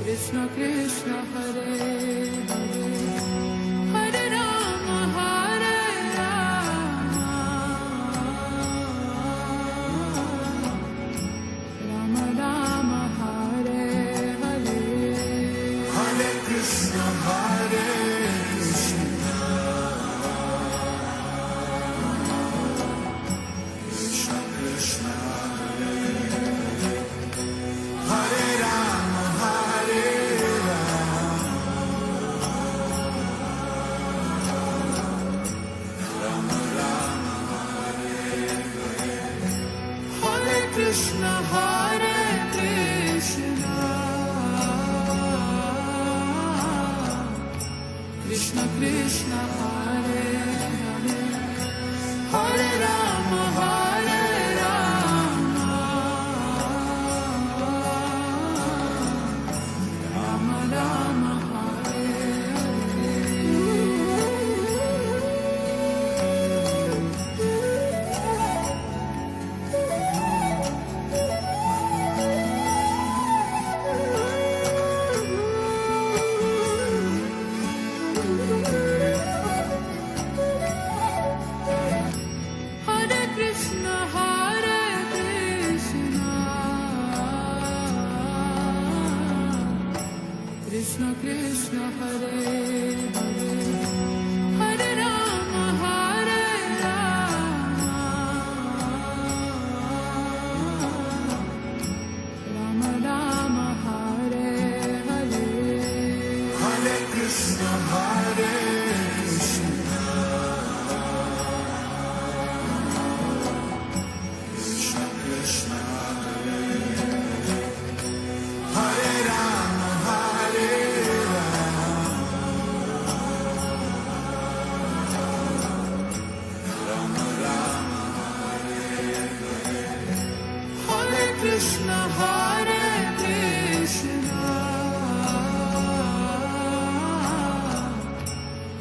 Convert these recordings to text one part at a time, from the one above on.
Krishna Krishna Hare Hare Hare Rama Hare Rama Rama Rama Hare Hare Hare Krishna Hare Krishna Krishna Krishna Hare Rama Hare Krishna Hare Krishna Krishna Krishna Hare Hare Hare Rama Hare Rama Rama Rama Hare Krishna Krishna Hare Hare Hare Rama Hare Rama Rama Rama Hare Hare Hare Krishna Hare Krishna Krishna Krishna Hare Rama Hare Krishna Hare Krishna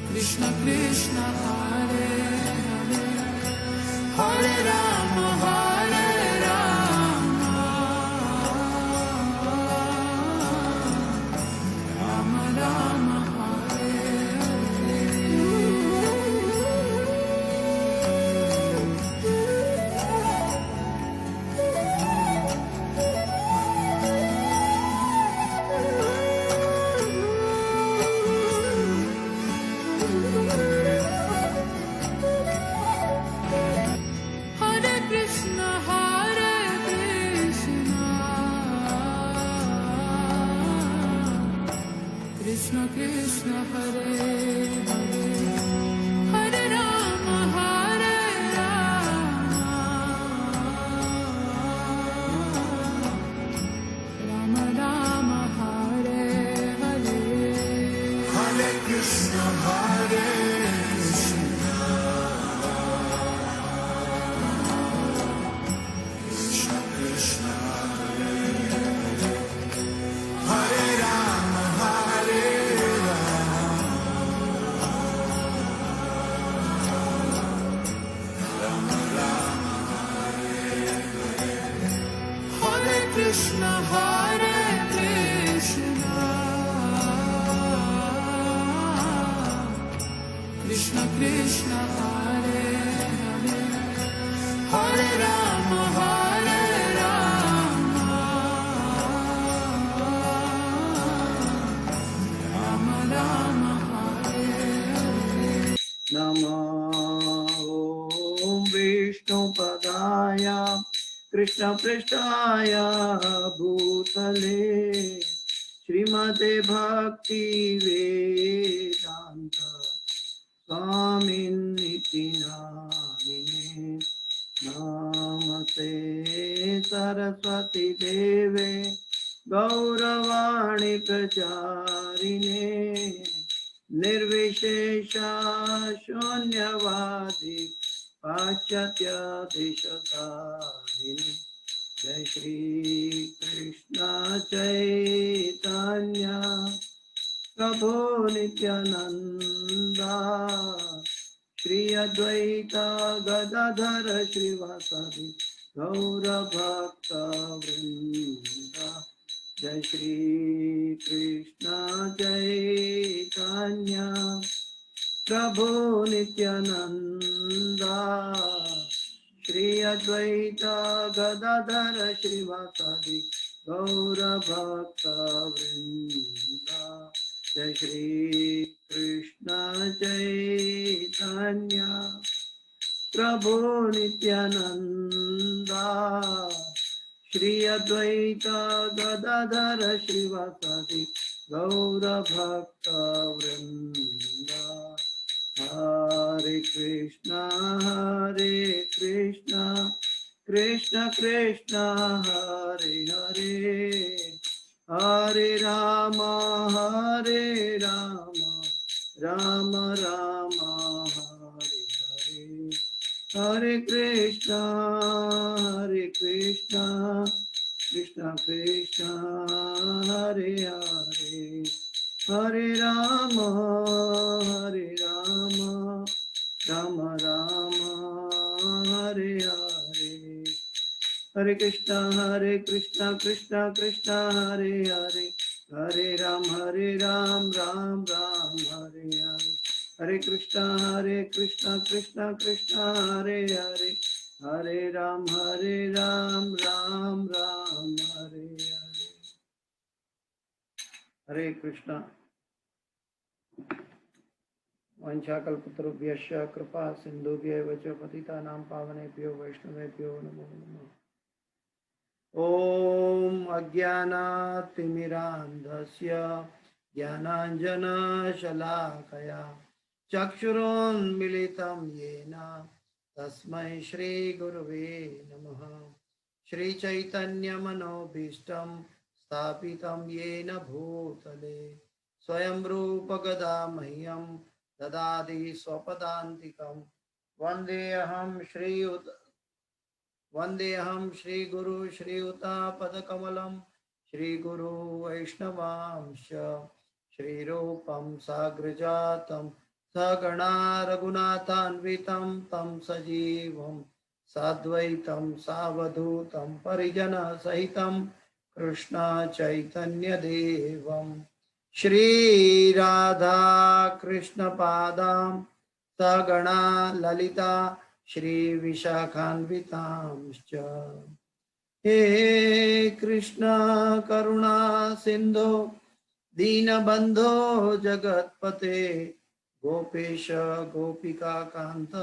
Krishna Krishna Hare Hare Hare Rama Hare Rama Rama Rama Hare Krishna Hare Krishna Krishna Krishna Hare Hare Hare Rama Hare Rama Rama Rama Hare Hare Hare Krishna Hare Krishna Krishna Hare Rama Hare Rama Rama Hare Krishna Hare Krishna Krishna Krishna Hare Hare Hare Rama Hare Rama Rama Rama Hare Namo Vishnu Padaya Krishna Prishtaya Bhutale Srimate Bhakti Vedanta Swaminithi Namine Namaste Saraswati Deve Gauravani Pracharine Nirvishesha Shunyavadi Pachatya Deshatarine Jai Shri Krishna Chaitanya Prabhu Nityananda Shri Advaita Gadadhar श्रीवासादि गौर भक्त वृंद। जय श्री कृष्ण चैतन्य प्रभु नित्यानंद श्री अद्वैत गदाधर श्रीवासादि गौर भक्त वृंद। जय श्री कृष्ण चैतन्य प्रभु नित्यानंद श्री अद्वैत गदाधर श्रीवासादि गौर भक्त वृंद। हरे कृष्णा कृष्ण कृष्ण हरे हरे, हरे राम राम राम हरे हरे। हरे कृष्णा कृष्ण कृष्ण हरे हरे, हरे राम राम राम हरे हरे। हरे कृष्णा कृष्ण कृष्ण हरे हरे, हरे राम राम राम हरे हरे। हरे कृष्णा कृष्ण कृष्ण हरे हरे, हरे राम राम राम हरे हरे। हरे कृष्णा। वंशाकल्पतरुभ्यश्च कृपा सिन्धुभ्यैव च पतितानां पावनेभ्यो वैष्णवेभ्यो नमो नमः। ॐ अज्ञानातिमिरान्धस्य ज्ञानाञ्जनशलाकया चक्षुरोन्मिलितं येन तस्मै श्रीगुरुवे नमः। श्रीचैतन्यमनोभीष्टं स्थापितं येन भूतले स्वयं रूप गदा मह्यं ददाति स्वपदान्तिकं। वन्देऽहं श्रीगुरु श्रीयुतापदकमलं श्रीगुरु वैष्णवांश्च श्रीरूपं साग्रजातं सगणा रघुनाथान्वितं तं सजीवं साद्वैतं सावधूतं परिजनसहितं कृष्ण चैतन्यदेवं श्रीराधा कृष्णपादां सगणा ललिता श्रीविशाखान्वितांश्च। हे कृष्ण करुणा सिन्धो दीनबन्धो जगत्पते गोपेश गोपिकान्त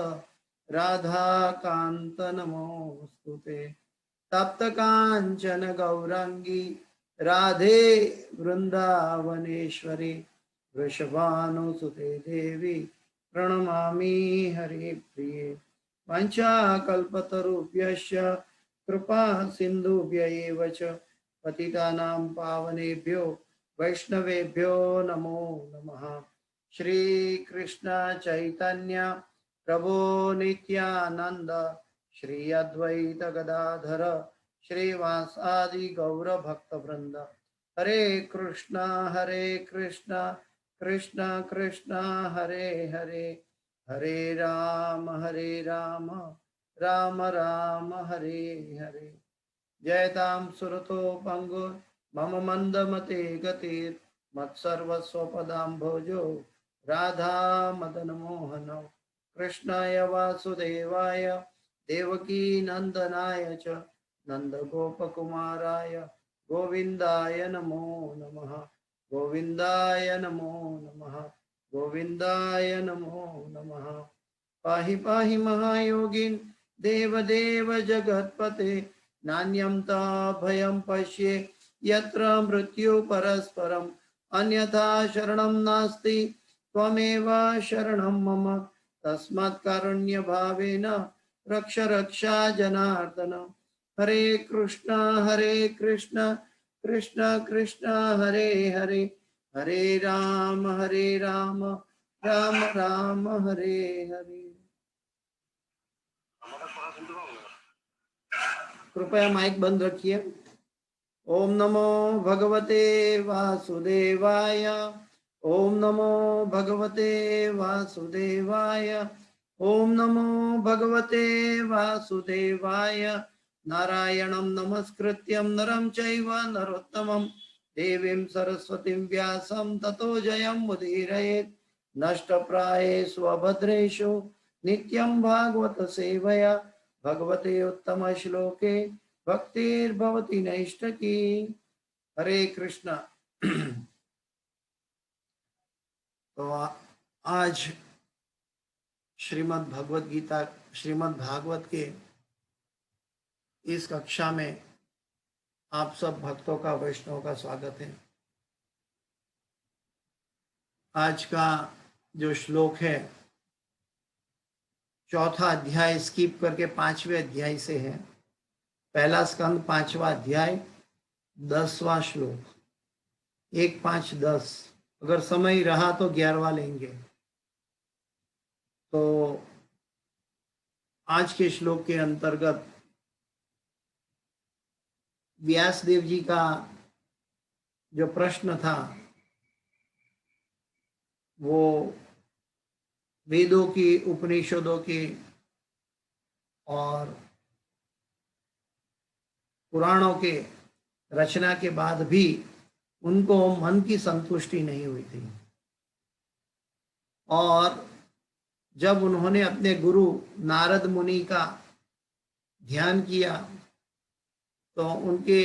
राधाकान्त नमोऽस्तुते। तप्तकाञ्चन गौराङ्गी राधे वृन्दावनेश्वरी वृषभानुसुते देवी प्रणमामि हरिप्रिये। वंशाकल्पतरुभ्यश्च कृपा सिन्धुभ्य एव च पतितानां पावनेभ्यो वैष्णवेभ्यो नमो नमः। श्री कृष्ण चैतन्य प्रभु नित्यानंद श्री अद्वैत गदाधर श्रीवासादि गौर भक्त वृंद। हरे कृष्णा कृष्ण कृष्ण हरे हरे, हरे राम राम राम हरे हरे। जयतां सुरतो पंगु मम मंदमते गतिर मत्सर्वस्वपदाम्भोजो राधा मदन मोहन। कृष्णाय वासुदेवाय देवकी नंदनाय च नंदगोपकुमाराय गोविंदाय नमो नमः, गोविंदाय नमो नमः, गोविंदाय नमो नमः। पाहि पाहि महायोगिन् देवदेव जगत्पते नान्यं ता भयं पश्ये यत्र मृत्यु परस्परम् अन्यथा शरणं नास्ति त्वमेव शरणं मम। तस्मात् कारुण्य भावेन रक्ष रक्षा जनार्दन। हरे कृष्ण कृष्ण कृष्ण हरे हरे, हरे राम राम राम हरे हरे। कृपया माइक बंद रखिए। ओम नमो भगवते वासुदेवाय, ओम नमो भगवते वासुदेवाय, ओम नमो भगवते वासुदेवाय। नारायणं नमस्कृत्यं नरं चैव नरोत्तमं देवीं सरस्वतीं व्यासं ततो जयं मुदीरयेत्। नष्टप्रायेषु स्वभद्रेषु नित्यं भागवत सेवया भगवते उत्तम श्लोके भक्तिर्भवति नैष्ठकी। हरे कृष्णा। तो आज श्रीमद् भगवत गीता, श्रीमद् भागवत के इस कक्षा में आप सब भक्तों का, वैष्णव का स्वागत है। आज का जो श्लोक है, चौथा अध्याय स्किप करके 5वें अध्याय से है। पहला स्कंद 5वां अध्याय 10वां श्लोक, 1, 5, 10। अगर समय रहा तो 11वां लेंगे। तो आज के श्लोक के अंतर्गत व्यासदेव जी का जो प्रश्न था वो वेदों की, उपनिषदों की और पुराणों के रचना के बाद भी उनको मन की संतुष्टि नहीं हुई थी। और जब उन्होंने अपने गुरु नारद मुनि का ध्यान किया तो उनके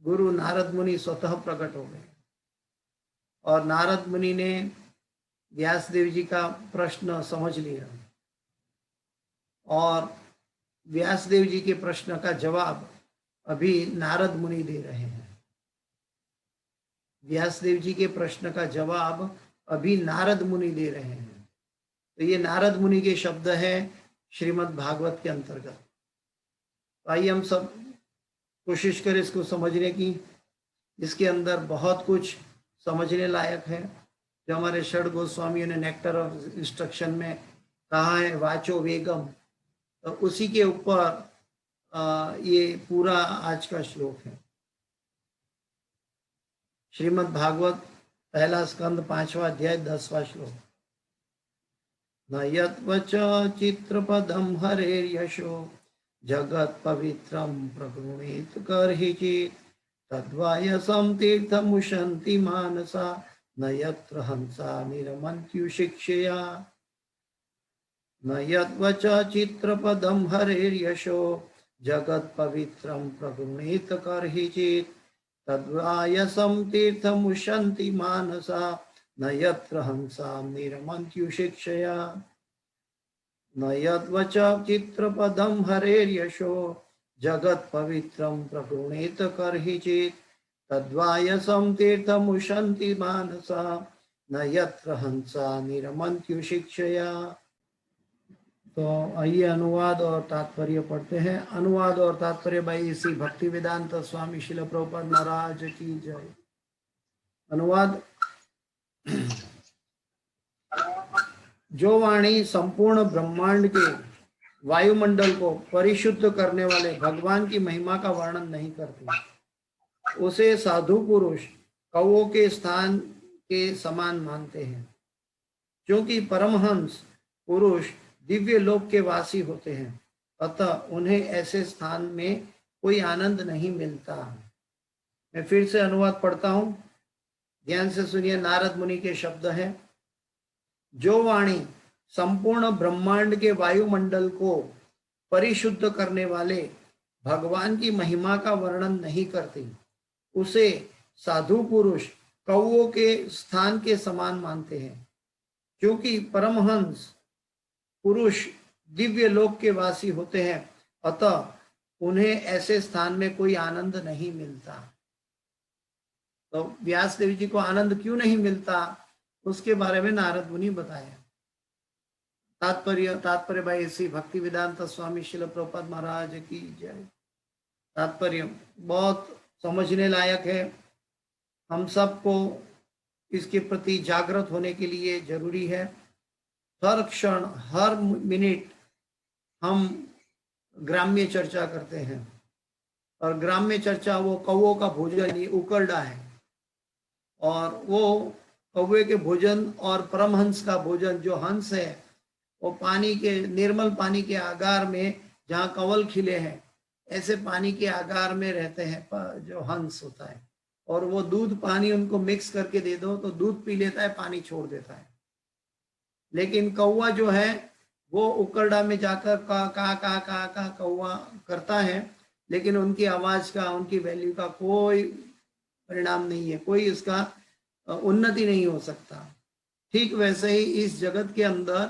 गुरु नारद मुनि स्वतः प्रकट हो गए और नारद मुनि ने व्यासदेव जी का प्रश्न समझ लिया और व्यासदेव जी के प्रश्न का जवाब अभी नारद मुनि दे रहे हैं। व्यासदेव जी के प्रश्न का जवाब अभी नारद मुनि दे रहे हैं। तो ये नारद मुनि के शब्द है श्रीमद् भागवत के अंतर्गत। तो आइए हम सब कोशिश करें इसको समझने की। इसके अंदर बहुत कुछ समझने लायक है। जो हमारे षड गोस्वामियों ने नेक्टर ऑफ इंस्ट्रक्शन में कहा है, वाचो वेगम, तो उसी के ऊपर ये पूरा आज का श्लोक है। श्रीमद् भागवत पहला स्कंद 5वां अध्याय 10वां श्लोक। न यत्वच चित्रपदम हरेर्यशो जगत पवित्रम प्रगृणीत कर्हिचित् तद्वायसं तीर्थमुशन्ति मानसा न यत्र हंसा निरमन्त्युशिक्षया। न यद्वच चित्रपदं हरेर्यशो जगत पवित्रं प्रगृणीत कर्हिचित् तद्वायसं तीर्थमुशन्ति मानसा न यत्र हंसा निरमन्त्युशिक्षया। न यद्वच चित्रपदं हरेर्यशो जगत पवित्रं प्रगृणीत कर्हिचित् तद्वायसं तीर्थमुशन्ति मानसा न यत्र हंसा निरमन्त्युशिक्षया। तो आइए अनुवाद और तात्पर्य पढ़ते हैं। अनुवाद और तात्पर्य भाई श्री भक्ति वेदांत स्वामी शिल प्रभुपाद महाराज की जय। अनुवाद। जो वाणी संपूर्ण ब्रह्मांड के वायुमंडल को परिशुद्ध करने वाले भगवान की महिमा का वर्णन नहीं करती, उसे साधु पुरुष कौओं के स्थान के समान मानते हैं। क्योंकि परमहंस पुरुष दिव्य लोक के वासी होते हैं, अतः उन्हें ऐसे स्थान में कोई आनंद नहीं मिलता। मैं फिर से अनुवाद पढ़ता हूं, ध्यान से सुनिए। नारद मुनि के शब्द हैं। जो वाणी संपूर्ण ब्रह्मांड के वायुमंडल को परिशुद्ध करने वाले भगवान की महिमा का वर्णन नहीं करती, उसे साधु पुरुष कौओं के स्थान के समान मानते हैं। क्योंकि परमहंस पुरुष दिव्य लोक के वासी होते हैं, अतः उन्हें ऐसे स्थान में कोई आनंद नहीं मिलता। तो व्यास देव जी को आनंद क्यों नहीं मिलता, उसके बारे में नारद मुनि बताया। तात्पर्य भाई श्री भक्ति वेदांत स्वामी शिल प्रभुपाद महाराज की जय। तात्पर्य बहुत समझने लायक है। हम सबको इसके प्रति जागृत होने के लिए जरूरी है। हर क्षण, हर मिनट हम ग्राम्य चर्चा करते हैं और ग्राम्य चर्चा वो कौओं का भोजन, उकरडा है, और वो कौवे के भोजन और परमहंस का भोजन, जो हंस है वो पानी के, निर्मल पानी के आगार में जहाँ कंवल खिले हैं, ऐसे पानी के आगार में रहते हैं जो हंस होता है। और वो दूध पानी उनको मिक्स करके दे दो तो दूध पी लेता है, पानी छोड़ देता है। लेकिन कौवा जो है वो उकरडा में जाकर का कौवा करता है, लेकिन उनकी आवाज का, उनकी वैल्यू का कोई परिणाम नहीं है, कोई इसका उन्नति नहीं हो सकता। ठीक वैसे ही इस जगत के अंदर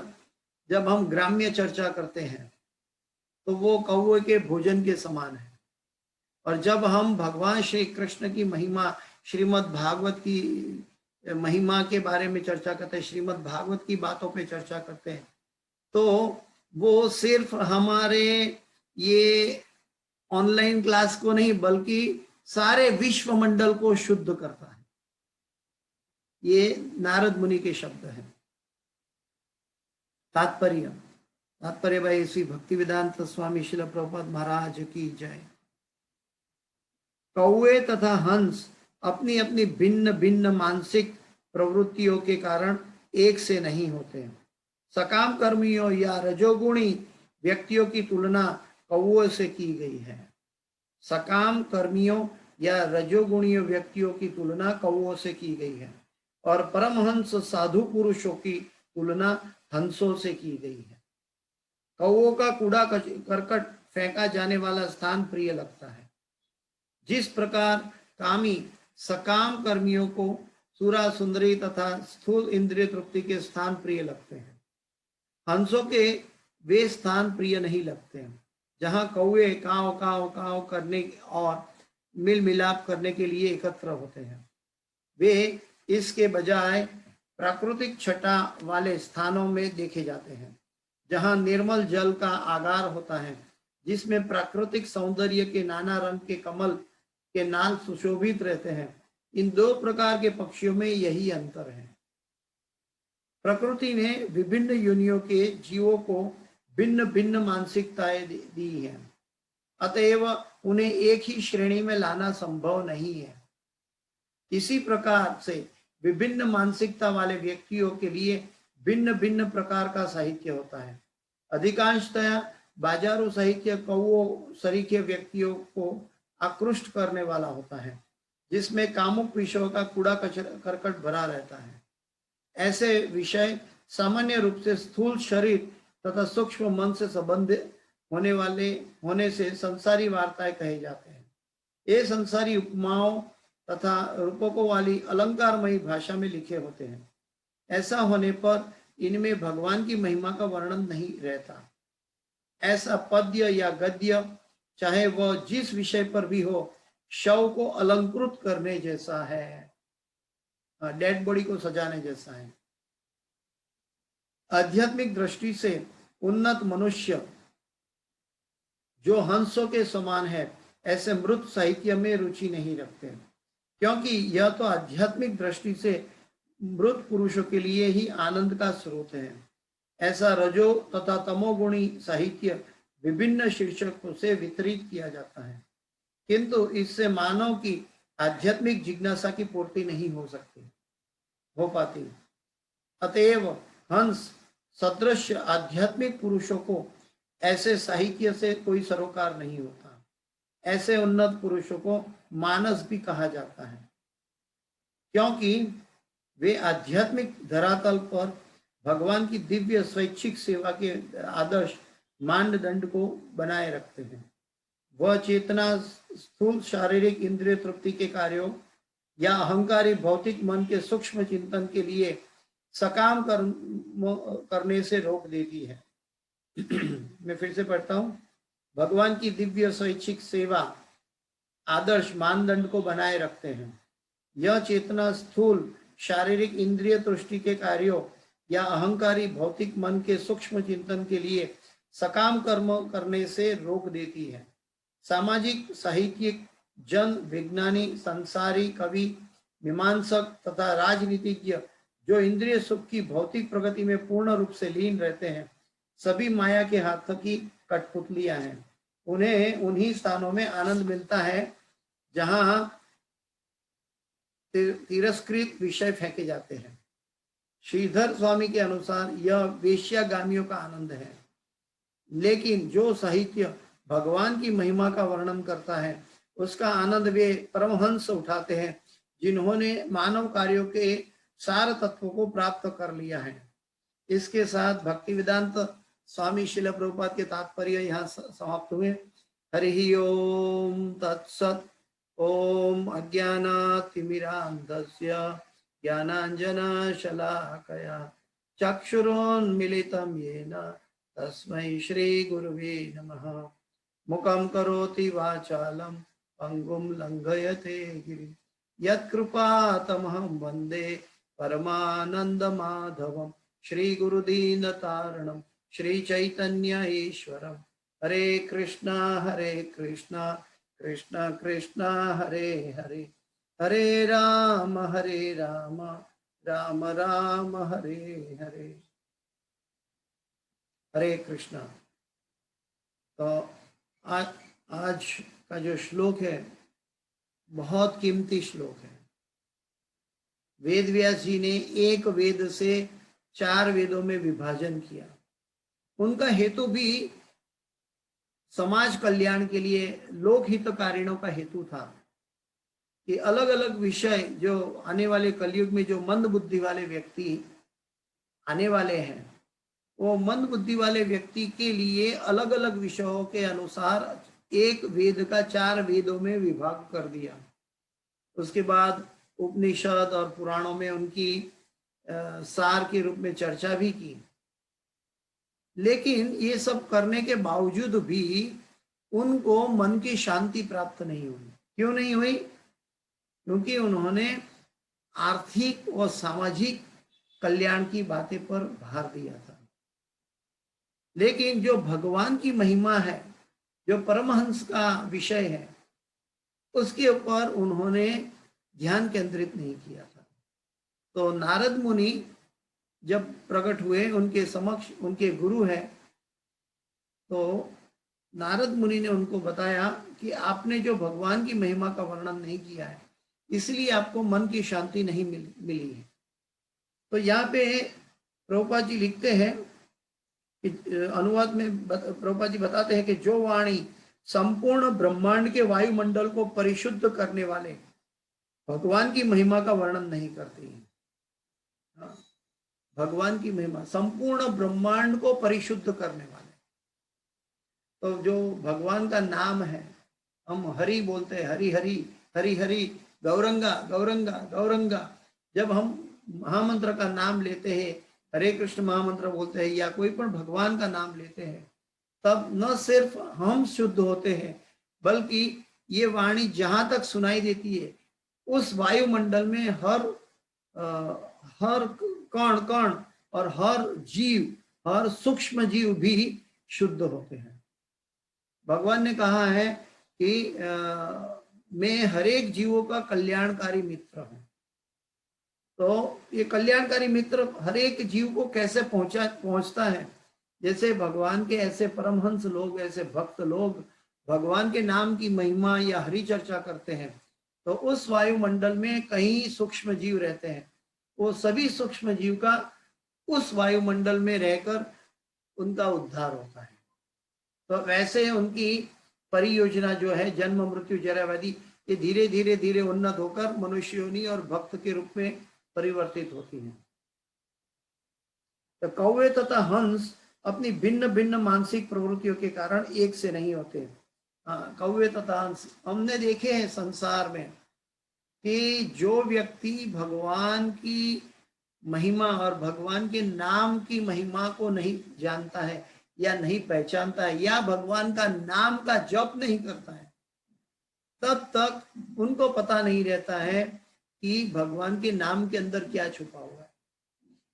जब हम ग्राम्य चर्चा करते हैं तो वो कौवे के भोजन के समान है। और जब हम भगवान श्री कृष्ण की महिमा, श्रीमद् भागवत की महिमा के बारे में चर्चा करते हैं, श्रीमद् भागवत की बातों पे चर्चा करते हैं, तो वो सिर्फ हमारे ये ऑनलाइन क्लास को नहीं बल्कि सारे विश्व मंडल को शुद्ध करता है। ये नारद मुनि के शब्द हैं। तात्पर्य भाई श्री भक्ति वेदांत स्वामी श्रील प्रभुपाद महाराज की जय। कौवे तथा हंस अपनी अपनी भिन्न भिन्न मानसिक प्रवृत्तियों के कारण एक से नहीं होते। सकाम कर्मियों या रजोगुणी व्यक्तियों की तुलना कौवे से की गई है। सकाम कर्मियों या रजोगुणी व्यक्तियों की तुलना कौवों से की गई है और परमहंस साधु पुरुषों की तुलना हंसों से की गई है। कौवों का कूड़ा करकट फेंका जाने वाला स्थान प्रिय लगता है। जिस प्रकार कामी सकाम कर्मियों को सुरा सुंदरी तथा स्थूल इंद्रिय तृप्ति के स्थान प्रिय लगते हैं, हंसों के वे स्थान प्रिय नहीं लगते हैं जहां कौवे काव काव काव करने और मिल मिलाप करने के लिए एकत्र होते हैं। वे इसके बजाय प्राकृतिक छटा वाले स्थानों में देखे जाते हैं जहां निर्मल जल का आगार होता है, जिसमें प्राकृतिक सौंदर्य के नाना रंग के कमल के नाल सुशोभित रहते हैं। इन दो प्रकार के पक्षियों में यही अंतर है। प्रकृति ने विभिन्न योनियों के जीवों को भिन्न भिन्न मानसिकताएं दी है, अतएव उन्हें एक ही श्रेणी में लाना संभव नहीं है। इसी प्रकार से विभिन्न मानसिकता वाले व्यक्तियों के लिए भिन्न भिन्न प्रकार का साहित्य होता है। अधिकांशतया बाजारू साहित्य कौवों सरीखे व्यक्तियों को आकृष्ट करने वाला होता है, जिसमें कामुक विषयों का कूड़ा करकट भरा रहता है। ऐसे विषय सामान्य रूप से स्थूल शरीर तथा सूक्ष्म मन से संबंधित होने से संसारी वार्ताएं कहे जाते हैं। ये संसारी उपमाओं तथा रूपकों वाली अलंकारमयी भाषा में लिखे होते हैं। ऐसा होने पर इनमें भगवान की महिमा का वर्णन नहीं रहता। ऐसा पद्य या गद्य चाहे वह जिस विषय पर भी हो, शव को अलंकृत करने जैसा है, डेड बॉडी को सजाने जैसा है। आध्यात्मिक दृष्टि से उन्नत मनुष्य जो हंसों के समान है, ऐसे मृत साहित्य में रुचि नहीं रखते, क्योंकि यह तो आध्यात्मिक दृष्टि से मृत पुरुषों के लिए ही आनंद का स्रोत है। ऐसा रजो तथा तमोगुणी साहित्य विभिन्न शीर्षकों से वितरित किया जाता है, किंतु इससे मानव की आध्यात्मिक जिज्ञासा की पूर्ति नहीं हो पाती। अतएव हंस सदृश आध्यात्मिक पुरुषों को ऐसे साहित्य से कोई सरोकार नहीं होता। ऐसे उन्नत पुरुषों को मानस भी कहा जाता है, क्योंकि वे आध्यात्मिक धरातल पर भगवान की दिव्य स्वैच्छिक सेवा के आदर्श मानदंड को बनाए रखते हैं। वह चेतना स्थूल शारीरिक इंद्रिय तृप्ति के कार्यों या अहंकारी भौतिक मन के सूक्ष्म चिंतन के लिए सकाम करने से रोक देती है। मैं फिर से पढ़ता हूँ। भगवान की दिव्य स्वैच्छिक सेवा आदर्श मानदंड को बनाए रखते हैं। यह चेतना स्थूल शारीरिक इंद्रिय तुष्टि के कार्यों या अहंकारी भौतिक मन के सूक्ष्म चिंतन के लिए सकाम कर्म करने से रोक देती है। सामाजिक, साहित्यिक, जन, विज्ञानी, संसारी, कवि, मीमांसक तथा राजनीतिज्ञ जो इंद्रिय सुख की भौतिक प्रगति में पूर्ण रूप से लीन रहते हैं, सभी माया के हाथ की कठपुतलियां हैं। उन्हें उन्हीं स्थानों में आनंद मिलता है जहां तिरस्कृत विषय फेंके जाते हैं। श्रीधर स्वामी के अनुसार यह वेश्यागामियों का आनंद है, लेकिन जो साहित्य भगवान की महिमा का वर्णन करता है उसका आनंद वे परमहंस उठाते हैं जिन्होंने मानव कार्यों के सार तत्वों को प्राप्त कर लिया है। इसके साथ भक्ति वेदांत स्वामी शिल प्रभुपाद के तात्पर्य यहाँ समाप्त हुए। हरि ओम तत्सत। ओम अज्ञानातिमिरान्धस्य ज्ञानाञ्जनशलाकया चक्षुरोन्मिलितं येन तस्मै श्रीगुरुवे नमः। मुखं करोति वाचालं पंगुं लंघयते गिरिं यत्कृपातमहं वन्दे परमानन्दमाधवं श्रीगुरुदीनतारणं श्रीचैतन्य ईश्वरं। हरे कृष्णा कृष्णा कृष्णा हरे हरे, हरे राम राम राम हरे हरे। हरे कृष्णा। तो आज का जो श्लोक है बहुत कीमती श्लोक है। वेद व्यास जी ने एक वेद से 4 वेदों में विभाजन किया। उनका हेतु भी समाज कल्याण के लिए, लोक हितकारिणों का हेतु था कि अलग अलग विषय जो आने वाले कलयुग में जो मंद बुद्धि वाले व्यक्ति आने वाले हैं, वो मंद बुद्धि वाले व्यक्ति के लिए अलग अलग विषयों के अनुसार एक वेद का 4 वेदों में विभाग कर दिया। उसके बाद उपनिषद और पुराणों में उनकी सार के रूप में चर्चा भी की। लेकिन ये सब करने के बावजूद भी उनको मन की शांति प्राप्त नहीं हुई। क्यों नहीं हुई? क्योंकि उन्होंने आर्थिक और सामाजिक कल्याण की बातें पर भार दिया था। लेकिन जो भगवान की महिमा है, जो परमहंस का विषय है, उसके ऊपर उन्होंने ध्यान केंद्रित नहीं किया था। तो नारद मुनि जब प्रकट हुए, उनके समक्ष उनके गुरु है, तो नारद मुनि ने उनको बताया कि आपने जो भगवान की महिमा का वर्णन नहीं किया है, इसलिए आपको मन की शांति नहीं मिली है। तो यहाँ पे प्रभुपाद जी लिखते हैं कि अनुवाद में प्रभुपाद जी बताते हैं कि जो वाणी संपूर्ण ब्रह्मांड के वायुमंडल को परिशुद्ध करने वाले भगवान की महिमा का वर्णन नहीं करती है। हाँ, भगवान की महिमा संपूर्ण ब्रह्मांड को परिशुद्ध करने वाले, तो जो भगवान का नाम है, हम हरि बोलते हैं, हरि हरि हरि हरि, गौरंगा गौरंगा गौरंगा। जब हम महामंत्र का नाम लेते हैं, हरे कृष्ण महामंत्र बोलते हैं या कोई पण भगवान का नाम लेते हैं, तब न सिर्फ हम शुद्ध होते हैं, बल्कि ये वाणी जहां तक सुनाई देती है उस वायुमंडल में हर कण कण और हर जीव, हर सूक्ष्म जीव भी शुद्ध होते हैं। भगवान ने कहा है कि मैं हर एक जीवों का कल्याणकारी मित्र हूं। तो ये कल्याणकारी मित्र हर एक जीव को कैसे पहुंचता है? जैसे भगवान के ऐसे परमहंस लोग, ऐसे भक्त लोग भगवान के नाम की महिमा या हरि चर्चा करते हैं, तो उस वायुमंडल में कई सूक्ष्म जीव रहते हैं। वो सभी सूक्ष्म जीव का उस वायुमंडल में रहकर उनका उद्धार होता है। तो वैसे उनकी परियोजना जो है जन्म मृत्यु जरा व्याधि, ये धीरे धीरे धीरे उन्नत होकर मनुष्य योनि और भक्त के रूप में परिवर्तित होती है। तो कौवे तथा हंस अपनी भिन्न भिन्न मानसिक प्रवृत्तियों के कारण एक से नहीं होते। हाँ, कौवे तथा हंस हमने देखे हैं संसार में कि जो व्यक्ति भगवान की महिमा और भगवान के नाम की महिमा को नहीं जानता है या नहीं पहचानता है या भगवान का नाम का जप नहीं करता है, तब तक उनको पता नहीं रहता है कि भगवान के नाम के अंदर क्या छुपा हुआ है।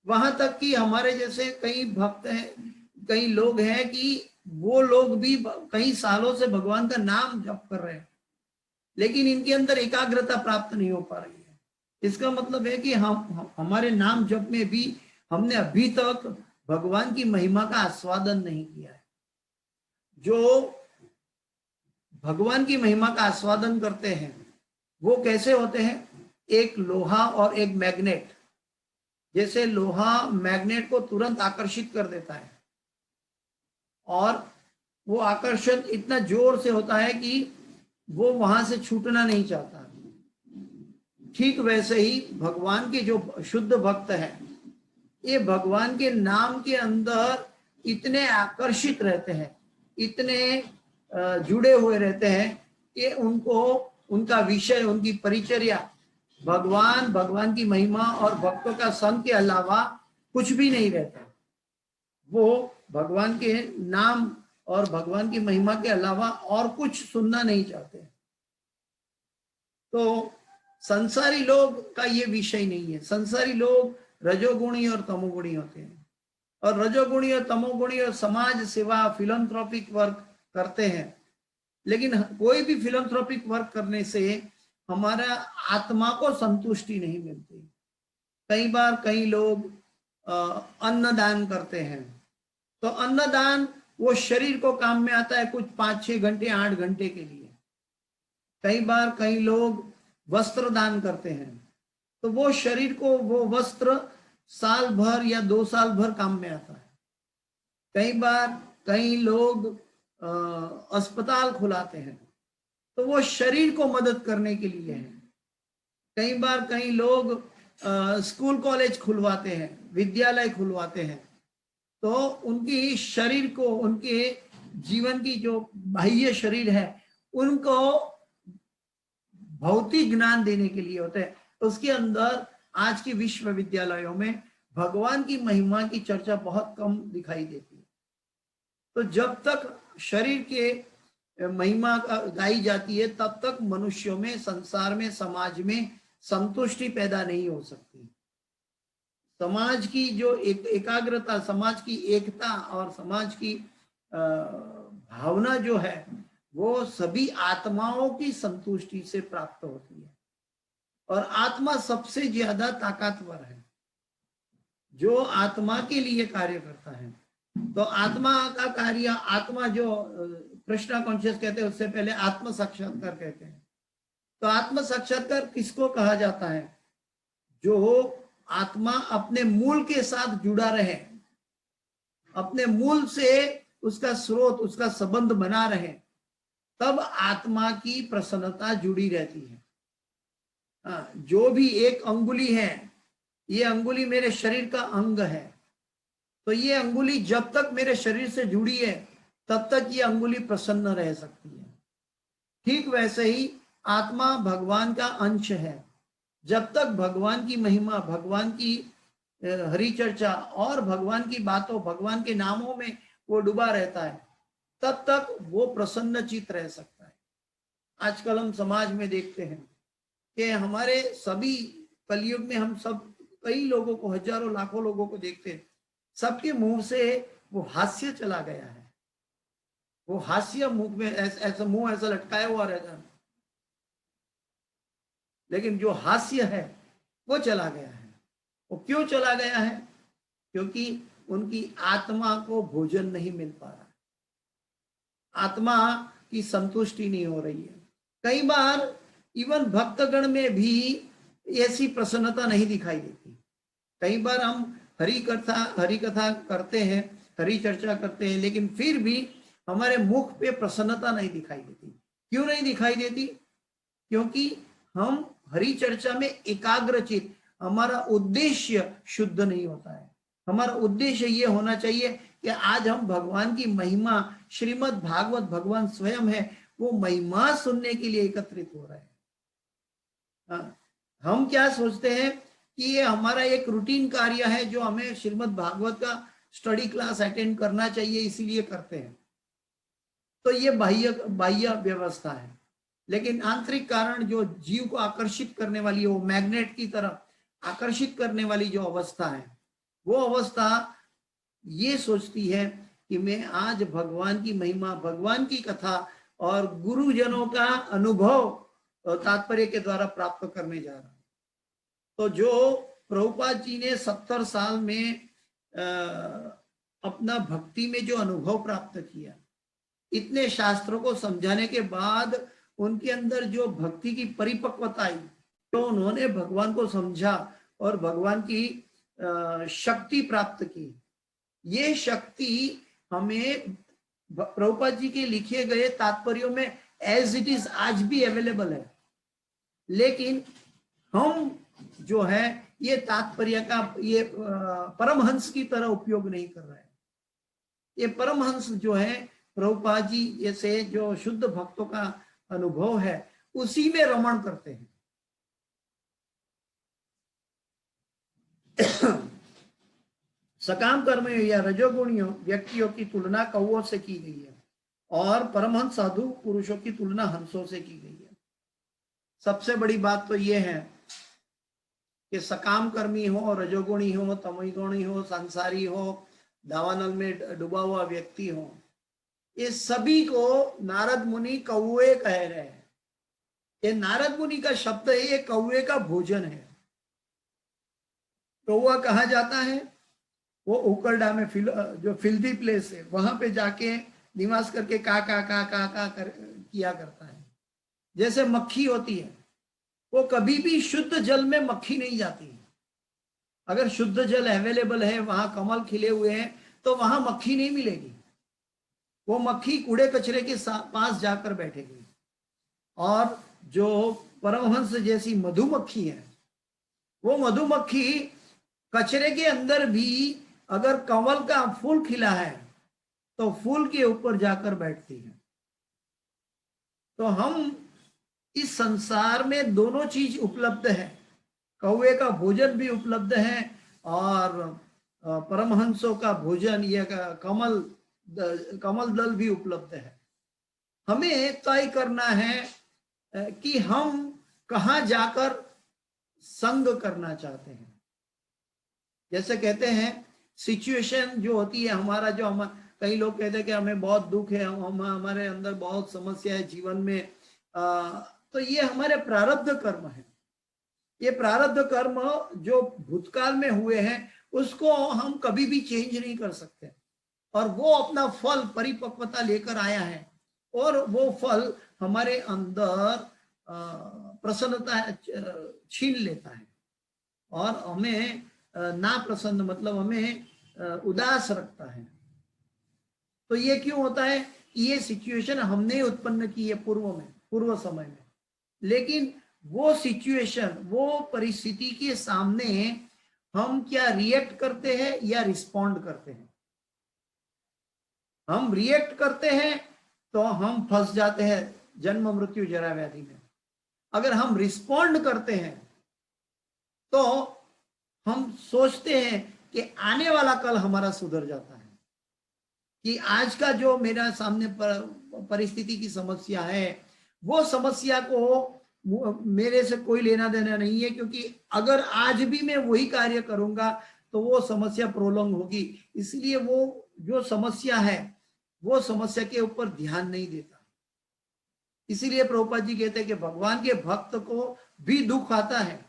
वहां तक कि हमारे जैसे कई भक्त हैं, कई लोग हैं कि वो लोग भी कई सालों से भगवान का नाम जप कर रहे हैं, लेकिन इनके अंदर एकाग्रता प्राप्त नहीं हो पा रही है। इसका मतलब है कि हम हमारे नाम जप में भी हमने अभी तक भगवान की महिमा का आस्वादन नहीं किया है। जो भगवान की महिमा का आस्वादन करते हैं वो कैसे होते हैं? एक लोहा और एक मैग्नेट, जैसे लोहा मैग्नेट को तुरंत आकर्षित कर देता है और वो आकर्षण इतना जोर से होता है कि वो वहां से छूटना नहीं चाहता। ठीक वैसे ही भगवान के जो शुद्ध भक्त है, ये भगवान के नाम के अंदर इतने आकर्षित रहते हैं, इतने जुड़े हुए रहते हैं कि उनको उनका विषय, उनकी परिचर्या भगवान, भगवान की महिमा और भक्तों का संग के अलावा कुछ भी नहीं रहता। वो भगवान के नाम और भगवान की महिमा के अलावा और कुछ सुनना नहीं चाहते। तो संसारी लोग का ये विषय नहीं है। संसारी लोग रजोगुणी और तमोगुणी होते हैं, और रजोगुणी और तमोगुणी और समाज सेवा, फिलंथ्रोपिक वर्क करते हैं, लेकिन कोई भी फिलंथ्रोपिक वर्क करने से हमारा आत्मा को संतुष्टि नहीं मिलती। कई बार कई लोग अन्नदान करते हैं, तो अन्नदान वो शरीर को काम में आता है कुछ 5-6 घंटे 8 घंटे के लिए। कई बार कई लोग वस्त्र दान करते हैं, तो वो शरीर को वो वस्त्र साल भर या 2 साल भर काम में आता है। कई बार कई लोग अस्पताल खुलाते हैं, तो वो शरीर को मदद करने के लिए है। कई बार कई लोग स्कूल कॉलेज खुलवाते हैं, विद्यालय खुलवाते हैं, तो उनकी शरीर को, उनके जीवन की जो बाह्य शरीर है उनको भौतिक ज्ञान देने के लिए होते हैं। उसके अंदर आज की विश्वविद्यालयों में भगवान की महिमा की चर्चा बहुत कम दिखाई देती है। तो जब तक शरीर के महिमा गाई जाती है, तब तक मनुष्यों में, संसार में, समाज में संतुष्टि पैदा नहीं हो सकती। समाज की जो एकाग्रता, समाज की एकता और समाज की भावना जो है, वो सभी आत्माओं की संतुष्टि से प्राप्त होती है। और आत्मा सबसे ज्यादा ताकतवर है, जो आत्मा के लिए कार्य करता है। तो आत्मा का कार्य, आत्मा जो कृष्णा कॉन्शियस कहते हैं, उससे पहले आत्म साक्षात्कार कहते हैं। तो आत्म साक्षात्कार किसको कहा जाता है? जो आत्मा अपने मूल के साथ जुड़ा रहे, अपने मूल से उसका स्रोत, उसका संबंध बना रहे, तब आत्मा की प्रसन्नता जुड़ी रहती है। जो भी एक अंगुली है, ये अंगुली मेरे शरीर का अंग है, तो ये अंगुली जब तक मेरे शरीर से जुड़ी है तब तक ये अंगुली प्रसन्न रह सकती है। ठीक वैसे ही आत्मा भगवान का अंश है। जब तक भगवान की महिमा, भगवान की हरि चर्चा और भगवान की बातों, भगवान के नामों में वो डूबा रहता है, तब तक वो प्रसन्न चित्त रह सकता है। आजकल हम समाज में देखते हैं कि हमारे सभी कलयुग में हम सब कई लोगों को, हजारों लाखों लोगों को देखते हैं, सबके मुंह से वो हास्य चला गया है। वो हास्य मुंह में ऐसा मुंह ऐसा लटकाया हुआ रहता है, लेकिन जो हास्य है वो चला गया है। वो क्यों चला गया है? क्योंकि उनकी आत्मा को भोजन नहीं मिल पा रहा, आत्मा की संतुष्टि नहीं हो रही है। कई बार इवन भक्तगण में भी ऐसी प्रसन्नता नहीं दिखाई देती। कई बार हम हरि कथा करते हैं, हरि चर्चा करते हैं, लेकिन फिर भी हमारे मुख पे प्रसन्नता नहीं दिखाई देती। क्यों नहीं दिखाई देती? क्योंकि हम हरि चर्चा में एकाग्रचित, हमारा उद्देश्य शुद्ध नहीं होता है। हमारा उद्देश्य ये होना चाहिए कि आज हम भगवान की महिमा, श्रीमद् भागवत भगवान स्वयं है, वो महिमा सुनने के लिए एकत्रित हो रहे हैं। हम क्या सोचते हैं कि ये हमारा एक रूटीन कार्य है, जो हमें श्रीमद् भागवत का स्टडी क्लास अटेंड करना चाहिए, इसीलिए करते हैं। तो ये बाह्य व्यवस्था है, लेकिन आंतरिक कारण जो जीव को आकर्षित करने वाली है, वो मैग्नेट की तरह आकर्षित करने वाली जो अवस्था है, वो अवस्था ये सोचती है कि मैं आज भगवान की महिमा, भगवान की कथा और गुरुजनों का अनुभव तात्पर्य के द्वारा प्राप्त करने जा रहा हूं। तो जो प्रभुपाद जी ने 70 साल में अपना भक्ति में जो अनुभव प्राप्त किया, इतने शास्त्रों को समझाने के बाद उनके अंदर जो भक्ति की परिपक्वता आई, तो उन्होंने भगवान को समझा और भगवान की शक्ति प्राप्त की। ये शक्ति हमें प्रभुपाद जी के लिखे गए तात्पर्यों में एज इट इज आज भी अवेलेबल है, लेकिन हम जो है ये तात्पर्य का ये परमहंस की तरह उपयोग नहीं कर रहे हैं। ये परमहंस जो है प्रभुपाद जी जैसे जो शुद्ध भक्तों का अनुभव है उसी में रमण करते हैं। सकाम कर्मियों या रजोगुणियों व्यक्तियों की तुलना कौओं से की गई है और परमहंस साधु पुरुषों की तुलना हंसों से की गई है। सबसे बड़ी बात तो ये है कि सकाम कर्मी हो, रजोगुणी हो, तमोगुणी हो, संसारी हो, दावानल में डूबा हुआ व्यक्ति हो, ये सभी को नारद मुनि कौए कह रहे हैं। ये नारद मुनि का शब्द है, ये कौए का भोजन है। कौआ कहा जाता है, वो उकरडा में जो फिल्दी प्लेस है वहां पे जाके निवास करके का किया करता है। जैसे मक्खी होती है, वो कभी भी शुद्ध जल में मक्खी नहीं जाती है। अगर शुद्ध जल अवेलेबल है, वहां कमल खिले हुए हैं, तो वहां मक्खी नहीं मिलेगी। वो मक्खी कूड़े कचरे के पास जाकर बैठेगी। और जो परमहंस जैसी मधुमक्खी है, वो मधुमक्खी कचरे के अंदर भी अगर कमल का फूल खिला है तो फूल के ऊपर जाकर बैठती है। तो हम इस संसार में दोनों चीज उपलब्ध है, कौवे का भोजन भी उपलब्ध है और परमहंसों का भोजन या कमल दल भी उपलब्ध है। हमें तय करना है कि हम कहाँ जाकर संग करना चाहते हैं। जैसे कहते हैं सिचुएशन जो होती है हमारा, जो हम कई लोग कहते हैं कि हमें बहुत दुख है, हमारे अंदर बहुत समस्या है जीवन में, तो ये हमारे प्रारब्ध कर्म है। ये प्रारब्ध कर्म जो भूतकाल में हुए हैं उसको हम कभी भी चेंज नहीं कर सकते, और वो अपना फल परिपक्वता लेकर आया है, और वो फल हमारे अंदर प्रसन्नता छीन लेता है और हमें ना प्रसन्न, मतलब हमें उदास रखता है। तो ये क्यों होता है? ये सिचुएशन हमने उत्पन्न की है पूर्व समय में, लेकिन वो सिचुएशन, वो परिस्थिति के सामने हम क्या रिएक्ट करते हैं या रिस्पॉन्ड करते हैं? हम रिएक्ट करते हैं तो हम फंस जाते हैं जन्म मृत्यु जरा व्याधि में। अगर हम रिस्पॉन्ड करते हैं तो हम सोचते हैं कि आने वाला कल हमारा सुधर जाता है, कि आज का जो मेरा सामने परिस्थिति की समस्या है, वो समस्या को मेरे से कोई लेना देना नहीं है, क्योंकि अगर आज भी मैं वही कार्य करूंगा तो वो समस्या प्रोलॉन्ग होगी। इसलिए वो जो समस्या है वो समस्या के ऊपर ध्यान नहीं देता। इसीलिए प्रभुपाद जी कहते हैं कि भगवान के भक्त को भी दुख आता है,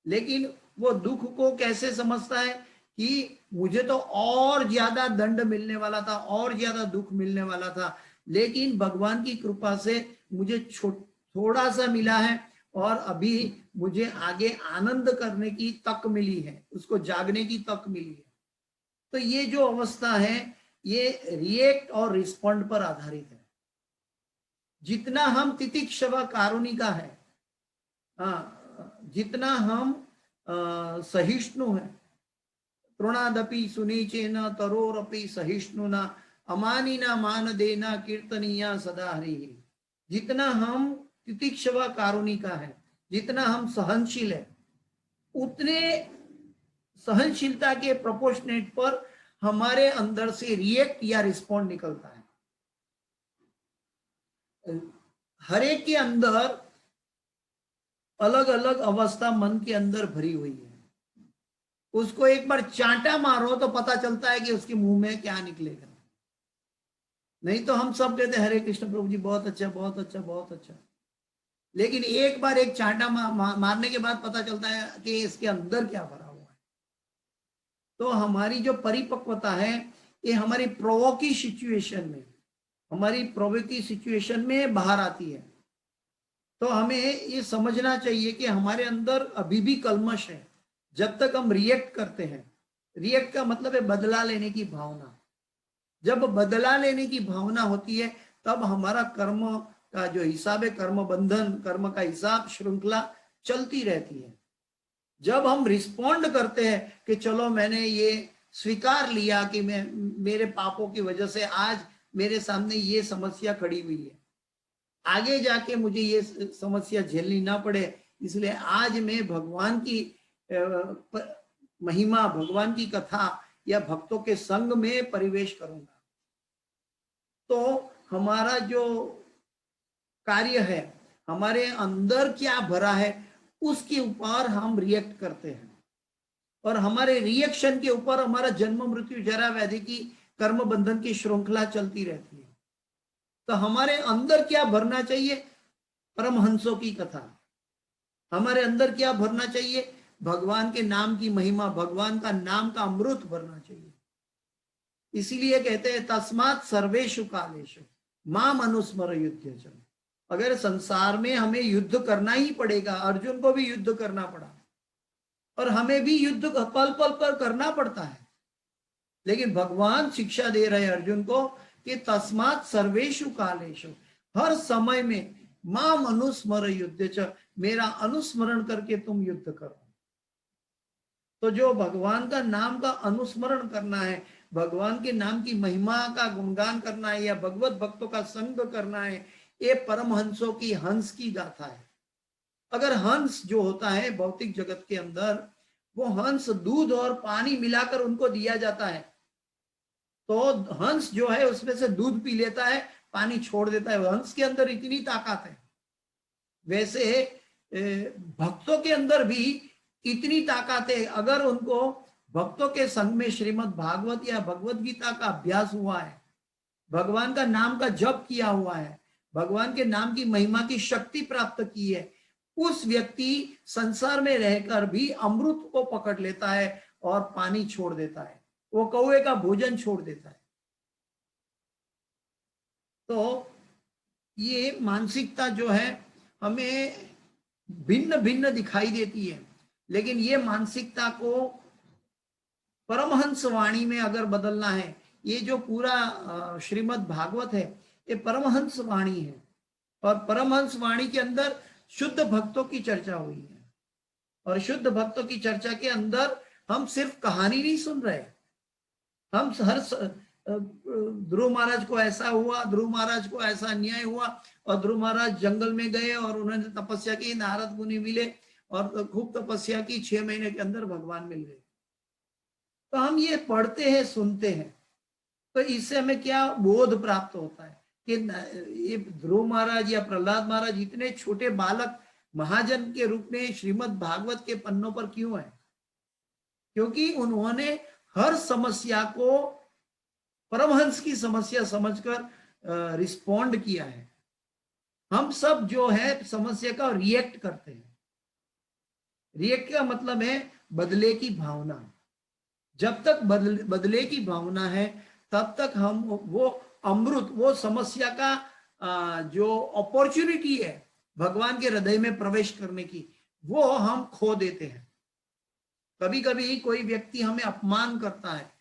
लेकिन वो दुख को कैसे समझता है कि मुझे तो और ज्यादा दंड मिलने वाला था, और ज्यादा दुख मिलने वाला था, लेकिन भगवान की कृपा से मुझे थोड़ा सा मिला है और अभी मुझे आगे आनंद करने की तक मिली है, उसको जागने की तक मिली है। तो ये जो अवस्था है ये रिएक्ट और रिस्पॉन्ड पर आधारित है। जितना हम तितिक्षवा कारुणिका है, जितना हम सहिष्णु है, तृणादपि सुनीचेन तरोरपि सहिष्णुना अमानिना मान देना कीर्तनीया सदा हरि। जितना हम तितिक्षवा कारुणिका है, जितना हम सहनशील है, उतने सहनशीलता के प्रोपोर्शनेट पर हमारे अंदर से रिएक्ट या रिस्पॉन्ड निकलता है। हर एक के अंदर अलग अलग अवस्था मन के अंदर भरी हुई है। उसको एक बार चांटा मारो तो पता चलता है कि उसके मुंह में क्या निकलेगा। नहीं तो हम सब कहते हरे कृष्ण प्रभु जी बहुत अच्छा बहुत अच्छा बहुत अच्छा, लेकिन एक बार एक चांटा मारने के बाद पता चलता है कि इसके अंदर क्या भरा हुआ है। तो हमारी जो परिपक्वता है ये हमारी प्रोवोकी सिचुएशन में, हमारी प्रोवोकी सिचुएशन में बाहर आती है। तो हमें ये समझना चाहिए कि हमारे अंदर अभी भी कल्मश है, जब तक हम रिएक्ट करते हैं, रिएक्ट का मतलब है बदला लेने की भावना, जब बदला लेने की भावना होती है तब हमारा कर्म का जो हिसाब है, कर्म बंधन, कर्म का हिसाब, श्रृंखला चलती रहती है। जब हम रिस्पॉन्ड करते हैं कि चलो मैंने ये स्वीकार लिया कि मैं मेरे पापों की वजह से आज मेरे सामने ये समस्या खड़ी हुई है, आगे जाके मुझे ये समस्या झेलनी ना पड़े, इसलिए आज मैं भगवान की महिमा, भगवान की कथा या भक्तों के संग में परिवेश करूंगा। तो हमारा जो कार्य है, हमारे अंदर क्या भरा है, उसके ऊपर हम रिएक्ट करते हैं, और हमारे रिएक्शन के ऊपर हमारा जन्म मृत्यु जरा व्याधि की कर्म बंधन की श्रृंखला चलती रहती है। तो हमारे अंदर क्या भरना चाहिए? परमहंसों की कथा। हमारे अंदर क्या भरना चाहिए? भगवान के नाम की महिमा, भगवान का नाम का अमृत भरना चाहिए। इसीलिए कहते हैं तस्मात् सर्वेषु कालेषु माम अनुस्मर युध्यच। अगर संसार में हमें युद्ध करना ही पड़ेगा, अर्जुन को भी युद्ध करना पड़ा और हमें भी युद्ध पल पल पर करना पड़ता है, लेकिन भगवान शिक्षा दे रहे अर्जुन को कि तस्मात् सर्वेषु कालेषु, हर समय में माम अनुस्मर युध्यच, मेरा अनुस्मरण करके तुम युद्ध करो। तो जो भगवान का नाम का अनुस्मरण करना है, भगवान के नाम की महिमा का गुणगान करना है या भगवत भक्तों का संग करना है, ये परमहंसों की हंस की गाथा है। अगर हंस जो होता है भौतिक जगत के अंदर, वो हंस दूध और पानी मिलाकर उनको दिया जाता है, तो हंस जो है उसमें से दूध पी लेता है, पानी छोड़ देता है, हंस के अंदर इतनी ताकत है। वैसे भक्तों के अंदर भी इतनी ताकत है, अगर उनको भक्तों के संग में श्रीमद् भागवत या भगवत गीता का अभ्यास हुआ है, भगवान का नाम का जप किया हुआ है, भगवान के नाम की महिमा की शक्ति प्राप्त की है, उस व्यक्ति संसार में रहकर भी अमृत को पकड़ लेता है और पानी छोड़ देता है, वो कौवे का भोजन छोड़ देता है। तो ये मानसिकता जो है हमें भिन्न भिन्न दिखाई देती है, लेकिन ये मानसिकता को परमहंस वाणी में अगर बदलना है, ये जो पूरा श्रीमद् भागवत है ये परमहंस वाणी है, और परमहंस वाणी के अंदर शुद्ध भक्तों की चर्चा हुई है, और शुद्ध भक्तों की चर्चा के अंदर हम सिर्फ कहानी नहीं सुन रहे, हम हर ध्रुव महाराज को ऐसा हुआ, ध्रुव महाराज को ऐसा अन्याय हुआ, और ध्रुव महाराज जंगल में गए और उन्होंने तपस्या की, नारद मुनि मिले और खूब तपस्या की, 6 महीने के अंदर भगवान मिल गए। तो हम ये पढ़ते हैं, सुनते हैं, तो इससे हमें क्या बोध प्राप्त होता है कि ये ध्रुव महाराज या प्रहलाद महाराज इतने छोटे बालक महाजन के रूप में श्रीमद् भागवत के पन्नों पर क्यों है? क्योंकि उन्होंने हर समस्या को परमहंस की समस्या समझकर रिस्पॉन्ड किया है। हम सब जो है समस्या का रिएक्ट करते हैं। रिएक्ट का मतलब है बदले की भावना। जब तक बदले की भावना है तब तक हम वो अमृत, वो समस्या का जो अपॉर्चुनिटी है भगवान के हृदय में प्रवेश करने की, वो हम खो देते हैं। कभी कभी कोई व्यक्ति हमें अपमान करता है,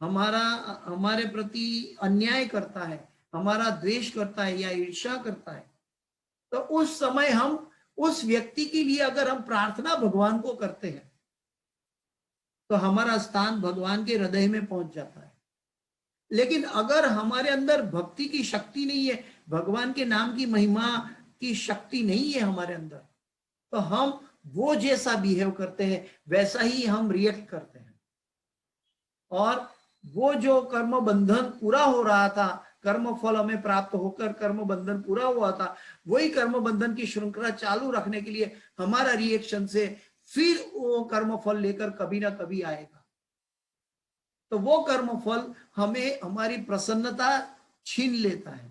हमारे प्रति अन्याय करता है, हमारा द्वेष करता है या ईर्ष्या करता है, तो उस समय हम उस व्यक्ति के लिए अगर हम प्रार्थना भगवान को करते हैं तो हमारा स्थान भगवान के हृदय में पहुंच जाता है। लेकिन अगर हमारे अंदर भक्ति की शक्ति नहीं है, भगवान के नाम की महिमा की शक्ति नहीं है हमारे अंदर, तो हम वो जैसा बिहेव करते हैं वैसा ही हम रिएक्ट करते हैं, और वो जो कर्म बंधन पूरा हो रहा था, कर्म फल हमें प्राप्त होकर कर्म बंधन पूरा हुआ था, वही कर्म बंधन की श्रृंखला चालू रखने के लिए हमारा रिएक्शन से फिर वो कर्म फल लेकर कभी ना कभी आएगा। तो वो कर्म फल हमें हमारी प्रसन्नता छीन लेता है।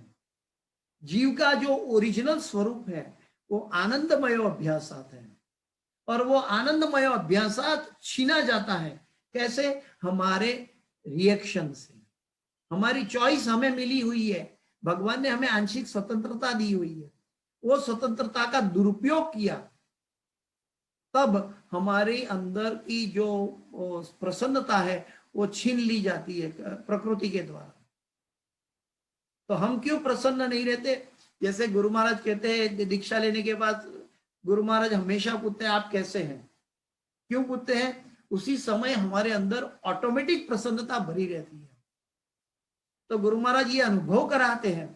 जीव का जो ओरिजिनल स्वरूप है वो आनंदमय अभ्यासात है, और वो आनंदमय अभ्यासात छीना जाता है। कैसे? हमारे रिएक्शन से। हमारी चॉइस हमें मिली हुई है, भगवान ने हमें आंशिक स्वतंत्रता दी हुई है, वो स्वतंत्रता का दुरुपयोग किया तब हमारे अंदर की जो प्रसन्नता है वो छीन ली जाती है प्रकृति के द्वारा। तो हम क्यों प्रसन्न नहीं रहते? जैसे गुरु महाराज कहते हैं, दीक्षा लेने के बाद गुरु महाराज हमेशा पूछते हैं आप कैसे हैं। क्यों पूछते हैं? उसी समय हमारे अंदर ऑटोमेटिक प्रसन्नता भरी रहती है। तो गुरु महाराज ये अनुभव कराते हैं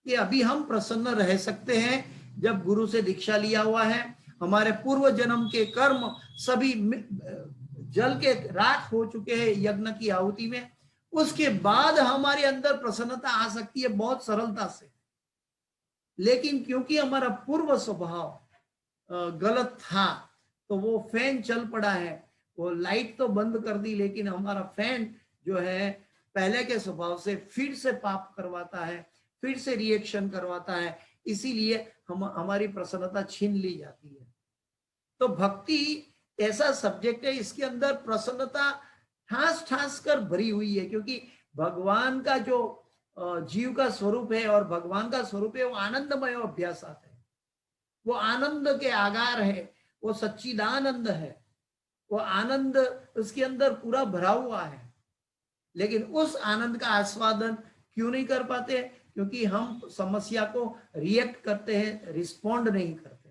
कि अभी हम प्रसन्न रह सकते हैं जब गुरु से दीक्षा लिया हुआ है, हमारे पूर्व जन्म के कर्म सभी जल के राख हो चुके हैं यज्ञ की आहुति में, उसके बाद हमारे अंदर प्रसन्नता आ सकती है बहुत सरलता से। लेकिन क्योंकि हमारा पूर्व स्वभाव गलत था, तो वो फैन चल पड़ा है, वो लाइट तो बंद कर दी, लेकिन हमारा फैन जो है पहले के स्वभाव से फिर से पाप करवाता है, फिर से रिएक्शन करवाता है, इसीलिए हमारी प्रसन्नता छीन ली जाती है। तो भक्ति ऐसा सब्जेक्ट है, इसके अंदर प्रसन्नता ठास ठास कर भरी हुई है, क्योंकि भगवान का जो जीव का स्वरूप है और भगवान का स्वरूप है वो आनंदमय अभ्यासात है, वो आनंद के आगार है, वो सच्चिदानंद है, वो आनंद उसके अंदर पूरा भरा हुआ है। लेकिन उस आनंद का आस्वादन क्यों नहीं कर पाते? क्योंकि हम समस्या को रिएक्ट करते हैं, रिस्पॉन्ड नहीं करते।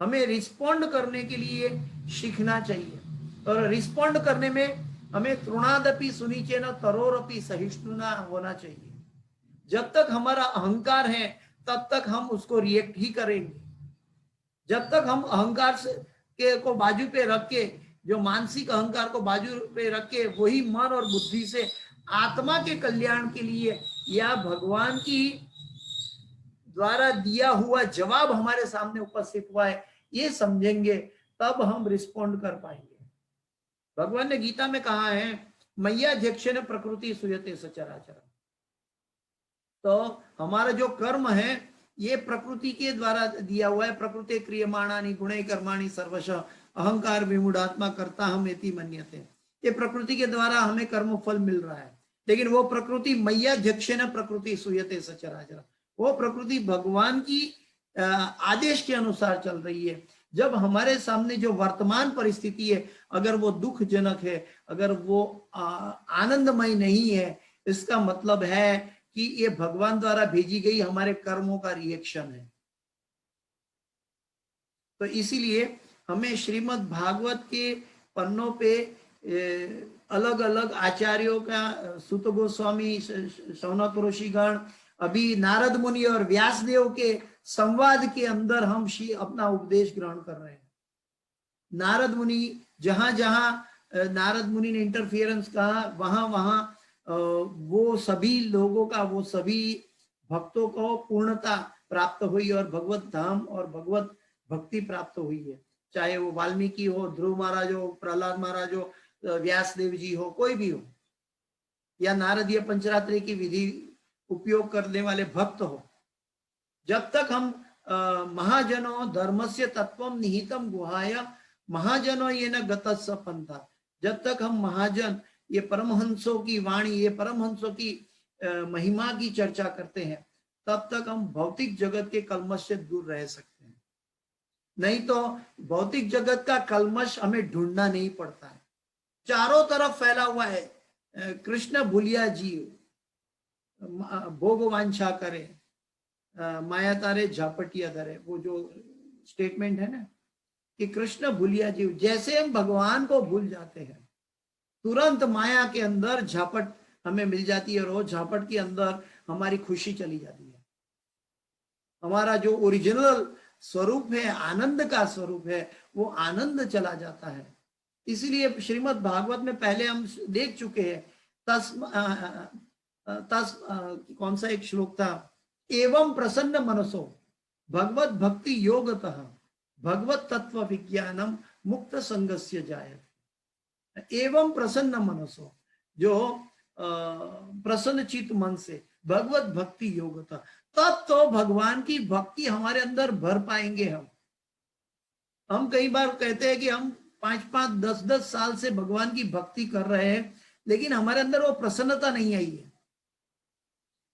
हमें रिस्पॉन्ड करने के लिए सीखना चाहिए, और रिस्पॉन्ड करने में हमें तृणादपि सुनिचेन तरोरपि सहिष्णुना होना चाहिए। जब तक हमारा अहंकार है तब तक हम उसको रिएक्ट ही करेंगे। जब तक हम अहंकार से को बाजू पे रख के, जो मानसिक अहंकार को बाजू पे रख के वही मन और बुद्धि से आत्मा के कल्याण के लिए या भगवान की द्वारा दिया हुआ जवाब हमारे सामने उपस्थित हुआ है ये समझेंगे, तब हम रिस्पॉन्ड कर पाएंगे। भगवान ने गीता में कहा है मैया अध्यक्षेन प्रकृति सूयते सचराचर। तो हमारा जो कर्म है ये प्रकृति के द्वारा दिया हुआ है। प्रकृति क्रियमाणानि गुणे कर्माणि सर्वशः अहंकार विमूढ़ात्मा कर्ता हम एति मन्यते। ये प्रकृति के द्वारा हमें कर्म फल मिल रहा है, लेकिन वो प्रकृति मैया अध्यक्षेन प्रकृति सूयते सचराचर, वो प्रकृति भगवान की आदेश के अनुसार चल रही है। जब हमारे सामने जो वर्तमान परिस्थिति है अगर वो दुखजनक है, अगर वो आनंदमय नहीं है, इसका मतलब है कि ये भगवान द्वारा भेजी गई हमारे कर्मों का रिएक्शन है। तो इसीलिए हमें श्रीमद् भागवत के पन्नों पे अलग अलग आचार्यों का, सुत गोस्वामी, शौनक ऋषिगण, अभी नारद मुनि और व्यासदेव के संवाद के अंदर हम अपना उपदेश ग्रहण कर रहे हैं। नारद मुनि जहां जहां नारद मुनि ने इंटरफियरेंस कहा, वहां वहां वो सभी लोगों का, वो सभी भक्तों को पूर्णता प्राप्त हुई और भगवत धाम और भगवत भक्ति प्राप्त हुई है। चाहे वो वाल्मीकि हो, ध्रुव महाराज हो, प्रहलाद महाराज हो, व्यासदेव जी हो, कोई भी हो, या नारदीय पंचरात्रि की विधि उपयोग करने वाले भक्त हो। जब तक हम महाजनों धर्मस्य तत्वम निहितम गुहाय महाजनों ये न गतस्स पंथा, जब तक हम महाजन ये परमहंसों की वाणी, ये परमहंसों की महिमा की चर्चा करते हैं, तब तक हम भौतिक जगत के कलमश से दूर रह सकते हैं। नहीं तो भौतिक जगत का कलमश हमें ढूंढना नहीं पड़ता है, चारों तरफ फैला हुआ है। कृष्ण भूलिया जीव भोग वांछा करे, माया तारे झापटिया धरे, वो जो स्टेटमेंट है ना कि कृष्ण भूलिया जीव, जैसे हम भगवान को भूल जाते हैं तुरंत माया के अंदर झापट हमें मिल जाती है, और वो झापट के अंदर हमारी खुशी चली जाती है। हमारा जो ओरिजिनल स्वरूप है, आनंद का स्वरूप है, वो आनंद चला जाता है। इसीलिए श्रीमद् भागवत में पहले हम देख चुके हैं, कौन सा एक श्लोक था, एवं प्रसन्न मनसो भगवत भक्ति योगतः भगवत तत्व विज्ञानम मुक्त संगस्य जायते। एवं प्रसन्न मनसो, जो प्रसन्न चित्त मन से भगवत भक्ति योगतः, तब तो भगवान की भक्ति हमारे अंदर भर पाएंगे। हम कई बार कहते हैं कि हम 5-5, 10-10 साल से भगवान की भक्ति कर रहे हैं, लेकिन हमारे अंदर वो प्रसन्नता नहीं आई है।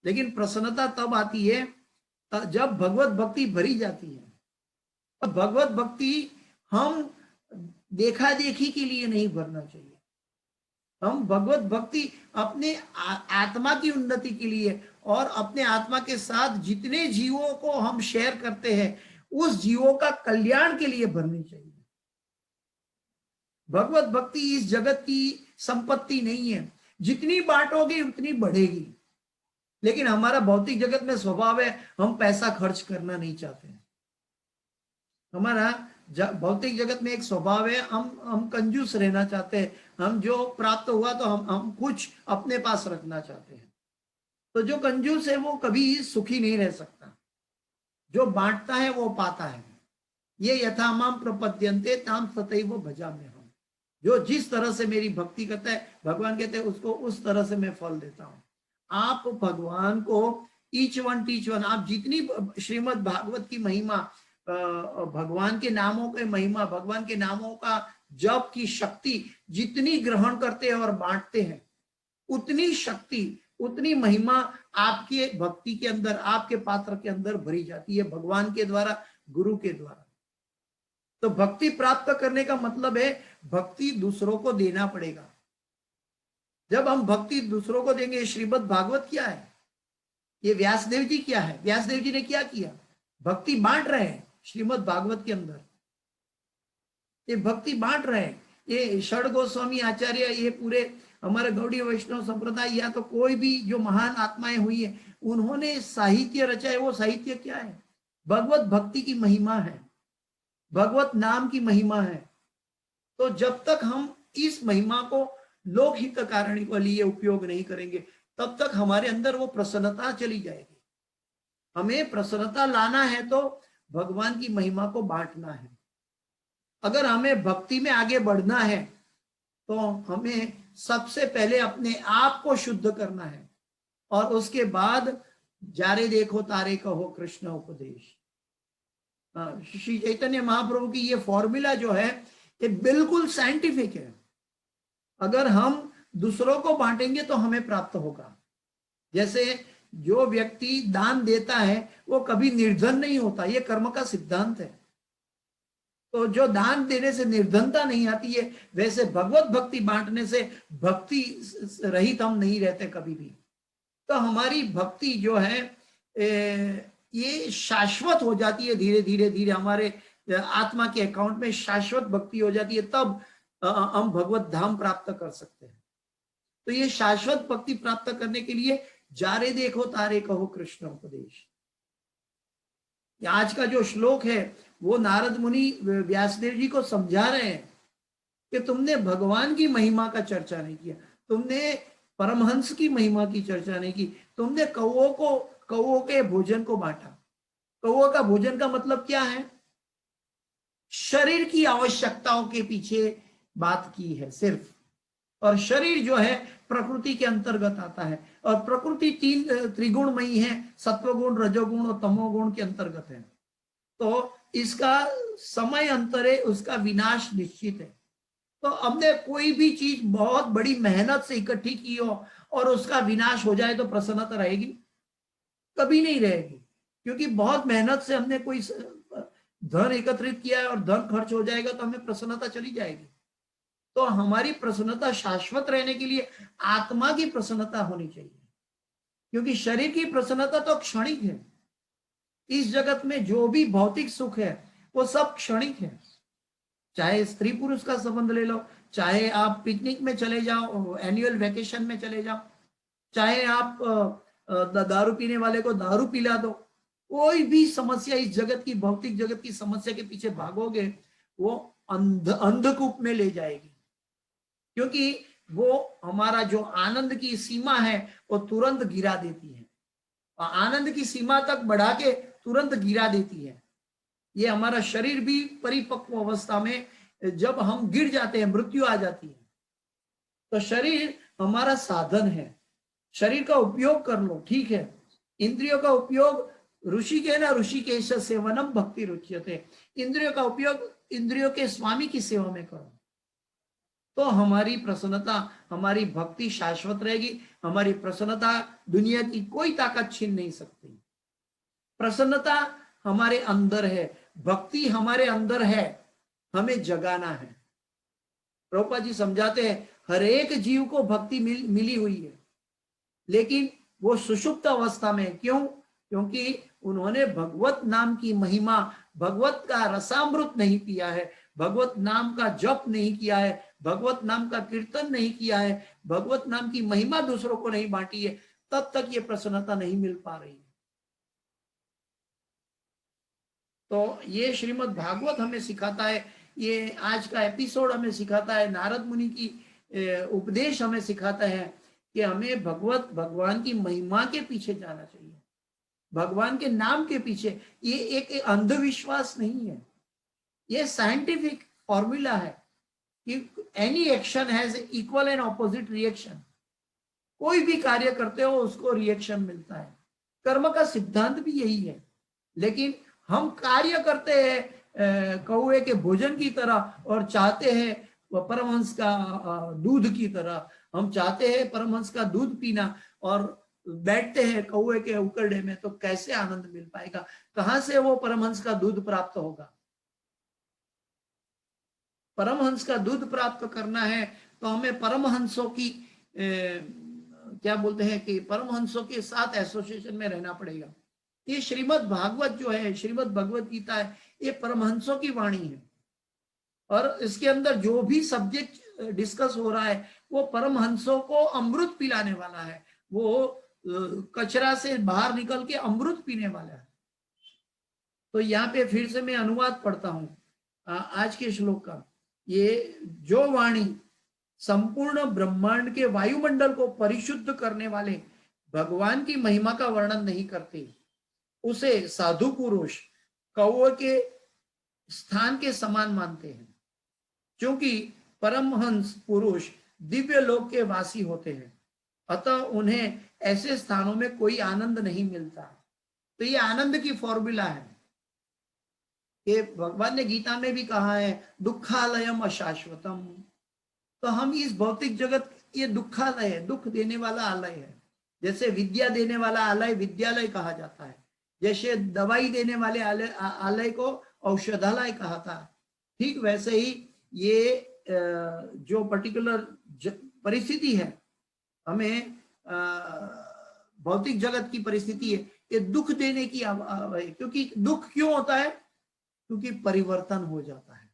लेकिन प्रसन्नता तब आती है जब भगवत भक्ति भरी जाती है, अब भगवत भक्ति हम देखा देखी के लिए नहीं भरना चाहिए। हम भगवत भक्ति अपने आत्मा की उन्नति के लिए और अपने आत्मा के साथ जितने जीवों को हम शेयर करते हैं उस जीवों का कल्याण के लिए भरनी चाहिए। भगवत भक्ति इस जगत की संपत्ति नहीं है, जितनी बांटोगे उतनी बढ़ेगी। लेकिन हमारा भौतिक जगत में स्वभाव है हम पैसा खर्च करना नहीं चाहते हैं। हमारा भौतिक जगत में एक स्वभाव है हम कंजूस रहना चाहते हैं। हम जो प्राप्त हुआ तो हम कुछ अपने पास रखना चाहते हैं। तो जो कंजूस है वो कभी सुखी नहीं रह सकता। जो बांटता है वो पाता है। ये यथा माम प्रपद्यन्ते ताम तथैव भजाम्यहम्। जो जिस तरह से मेरी भक्ति करता है भगवान कहते हैं उसको उस तरह से मैं फल देता हूं। आप भगवान को ईच वन टीच वन, आप जितनी श्रीमद् भागवत की महिमा, भगवान के नामों के महिमा, भगवान के नामों का जप की शक्ति जितनी ग्रहण करते हैं और बांटते हैं उतनी शक्ति उतनी महिमा आपके भक्ति के अंदर, आपके पात्र के अंदर भरी जाती है भगवान के द्वारा, गुरु के द्वारा। तो भक्ति प्राप्त करने का मतलब है भक्ति दूसरों को देना पड़ेगा। जब हम भक्ति दूसरों को देंगे, श्रीमद् भागवत क्या है, ये व्यासदेव जी क्या है, व्यासदेव जी ने क्या किया, भक्ति बांट रहे हैं श्रीमद् भागवत के अंदर। ये भक्ति बांट रहे हैं। ये षड गोस्वामी आचार्य, ये पूरे हमारे गौड़ीय वैष्णव संप्रदाय या तो कोई भी जो महान आत्माएं हुई है उन्होंने साहित्य रचा है। वो साहित्य क्या है, भगवत भक्ति की महिमा है, भगवत नाम की महिमा है। तो जब तक हम इस महिमा को लोकहित कारण के लिए उपयोग नहीं करेंगे तब तक हमारे अंदर वो प्रसन्नता चली जाएगी। हमें प्रसन्नता लाना है तो भगवान की महिमा को बांटना है। अगर हमें भक्ति में आगे बढ़ना है तो हमें सबसे पहले अपने आप को शुद्ध करना है और उसके बाद जारे देखो तारे कहो कृष्ण उपदेश। श्री चैतन्य महाप्रभु की ये फॉर्मूला जो है ये बिल्कुल साइंटिफिक है। अगर हम दूसरों को बांटेंगे तो हमें प्राप्त होगा। जैसे जो व्यक्ति दान देता है वो कभी निर्धन नहीं होता, ये कर्म का सिद्धांत है। तो जो दान देने से निर्धनता नहीं आती है, वैसे भगवत भक्ति बांटने से भक्ति रहित हम नहीं रहते कभी भी। तो हमारी भक्ति जो है ये शाश्वत हो जाती है। धीरे धीरे धीरे हमारे आत्मा के अकाउंट में शाश्वत भक्ति हो जाती है, तब हम भगवत धाम प्राप्त कर सकते हैं। तो ये शाश्वत भक्ति प्राप्त करने के लिए जारे देखो तारे कहो कृष्ण उपदेश। आज का जो श्लोक है वो नारद मुनि व्यासदेव जी को समझा रहे हैं कि तुमने भगवान की महिमा का चर्चा नहीं किया, तुमने परमहंस की महिमा की चर्चा नहीं की, तुमने कौओं के भोजन को बांटा। कौओं का भोजन का मतलब क्या है, शरीर की आवश्यकताओं के पीछे बात की है सिर्फ। और शरीर जो है प्रकृति के अंतर्गत आता है और प्रकृति तीन त्रिगुणमयी है, सत्वगुण, रजोगुण और तमोगुण के अंतर्गत है। तो इसका समय अंतर है, उसका विनाश निश्चित है। तो हमने कोई भी चीज बहुत बड़ी मेहनत से इकट्ठी की हो और उसका विनाश हो जाए तो प्रसन्नता रहेगी? कभी नहीं रहेगी, क्योंकि बहुत मेहनत से हमने कोई धन एकत्रित किया है और धन खर्च हो जाएगा तो हमें प्रसन्नता चली जाएगी। तो हमारी प्रसन्नता शाश्वत रहने के लिए आत्मा की प्रसन्नता होनी चाहिए, क्योंकि शरीर की प्रसन्नता तो क्षणिक है। इस जगत में जो भी भौतिक सुख है वो सब क्षणिक है। चाहे स्त्री पुरुष का संबंध ले लो, चाहे आप पिकनिक में चले जाओ, एनुअल वेकेशन में चले जाओ, चाहे आप दारू पीने वाले को दारू पिला दो, कोई भी समस्या इस जगत की, भौतिक जगत की समस्या के पीछे भागोगे वो अंधकूप में ले जाएगी। क्योंकि वो हमारा जो आनंद की सीमा है वो तुरंत गिरा देती है, और आनंद की सीमा तक बढ़ा के तुरंत गिरा देती है। ये हमारा शरीर भी परिपक्व अवस्था में जब हम गिर जाते हैं, मृत्यु आ जाती है। तो शरीर हमारा साधन है, शरीर का उपयोग कर लो, ठीक है। इंद्रियों का उपयोग ऋषि के ना ऋषिकेश सेवनम भक्ति रुच्यते, इंद्रियों का उपयोग इंद्रियों के स्वामी की सेवा में करो, तो हमारी प्रसन्नता, हमारी भक्ति शाश्वत रहेगी। हमारी प्रसन्नता दुनिया की कोई ताकत छीन नहीं सकती। प्रसन्नता हमारे अंदर है, भक्ति हमारे अंदर है, हमें जगाना है। प्रभुपाद जी समझाते हैं हर एक जीव को भक्ति मिली हुई है, लेकिन वो सुषुप्त अवस्था में है। क्यों? क्योंकि उन्होंने भगवत नाम की महिमा, भगवत का रसामृत नहीं पिया है, भगवत नाम का जप नहीं किया है, भगवत नाम का कीर्तन नहीं किया है, भगवत नाम की महिमा दूसरों को नहीं बांटी है, तब तक ये प्रसन्नता नहीं मिल पा रही है। तो ये श्रीमद् भागवत हमें सिखाता है, ये आज का एपिसोड हमें सिखाता है, नारद मुनि की उपदेश हमें सिखाता है कि हमें भगवान की महिमा के पीछे जाना चाहिए, भगवान के नाम के पीछे। ये एक अंधविश्वास नहीं है, ये साइंटिफिक फॉर्मूला है कि any action has equal and opposite reaction. कोई भी कार्य करते हो उसको रिएक्शन मिलता है, कर्म का सिद्धांत भी यही है। लेकिन हम कार्य करते हैं कौवे के भोजन की तरह और चाहते हैं परमहंस का दूध की तरह, हम चाहते हैं परमहंस का दूध पीना और बैठते हैं कौवे के उकरडे में, तो कैसे आनंद मिल पाएगा? कहां से वो परमहंस का दूध प्राप्त होगा? परमहंस का दूध प्राप्त करना है तो हमें परमहंसों की क्या बोलते हैं कि परमहंसों के साथ एसोसिएशन में रहना पड़ेगा। ये श्रीमद् भागवत जो है, श्रीमद् भगवत गीता है, ये परमहंसों की वाणी है और इसके अंदर जो भी सब्जेक्ट डिस्कस हो रहा है वो परमहंसों को अमृत पिलाने वाला है, वो कचरा से बाहर निकल के अमृत पीने वाला है। तो यहाँ पे फिर से मैं अनुवाद पढ़ता हूं आज के श्लोक का। ये जो वाणी संपूर्ण ब्रह्मांड के वायुमंडल को परिशुद्ध करने वाले भगवान की महिमा का वर्णन नहीं करते, उसे साधु पुरुष कौवे के स्थान के समान मानते हैं, क्योंकि परमहंस पुरुष दिव्य लोक के वासी होते हैं, अतः उन्हें ऐसे स्थानों में कोई आनंद नहीं मिलता। तो ये आनंद की फॉर्मूला है कि भगवान ने गीता में भी कहा है दुखालयम अशाश्वतम। तो हम इस भौतिक जगत, ये दुखालय है, दुख देने वाला आलय है। जैसे विद्या देने वाला आलय विद्यालय कहा जाता है, जैसे दवाई देने वाले आलय को औषधालय कहा था, ठीक वैसे ही ये जो पर्टिकुलर परिस्थिति है, हमें भौतिक जगत की परिस्थिति है, ये दुख देने की क्योंकि दुख क्यों होता है? क्योंकि परिवर्तन हो जाता है।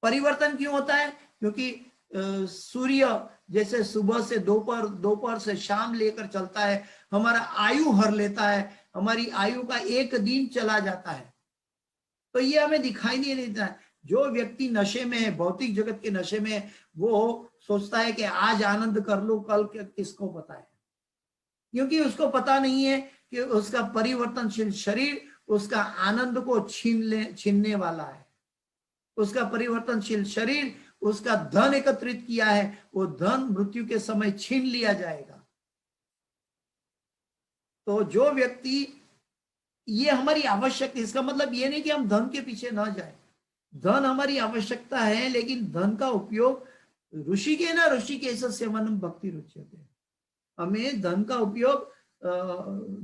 परिवर्तन क्यों होता है? क्योंकि सूर्य जैसे सुबह से दोपहर, दोपहर से शाम लेकर चलता है, हमारा आयु हर लेता है, हमारी आयु का एक दिन चला जाता है, तो ये हमें दिखाई नहीं देता है। जो व्यक्ति नशे में है, भौतिक जगत के नशे में है, वो सोचता है कि आज आनंद कर लो, कल किसको पता है? क्योंकि उसको पता नहीं है कि उसका परिवर्तनशील शरीर उसका आनंद को छीनने वाला है। उसका परिवर्तनशील शरीर उसका धन एकत्रित किया है, वो धन मृत्यु के समय छीन लिया जाएगा। तो जो व्यक्ति, ये हमारी आवश्यकता, इसका मतलब ये नहीं कि हम धन के पीछे ना जाए, धन हमारी आवश्यकता है, लेकिन धन का उपयोग ऋषि के ना ऋषि के सेवनम भक्ति रुच्यते। हमें धन का उपयोग,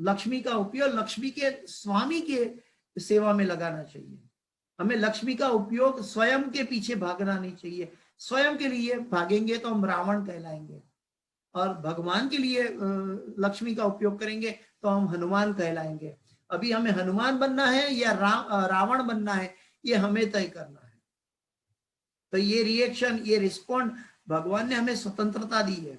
लक्ष्मी का उपयोग लक्ष्मी के स्वामी के सेवा में लगाना चाहिए। हमें लक्ष्मी का उपयोग स्वयं के पीछे भागना नहीं चाहिए। स्वयं के लिए भागेंगे तो हम रावण कहलाएंगे, और भगवान के लिए लक्ष्मी का उपयोग करेंगे तो हम हनुमान कहलाएंगे। अभी हमें हनुमान बनना है या रावण बनना है, ये हमें तय करना है। तो ये रिएक्शन, ये रिस्पॉन्ड, भगवान ने हमें स्वतंत्रता दी है।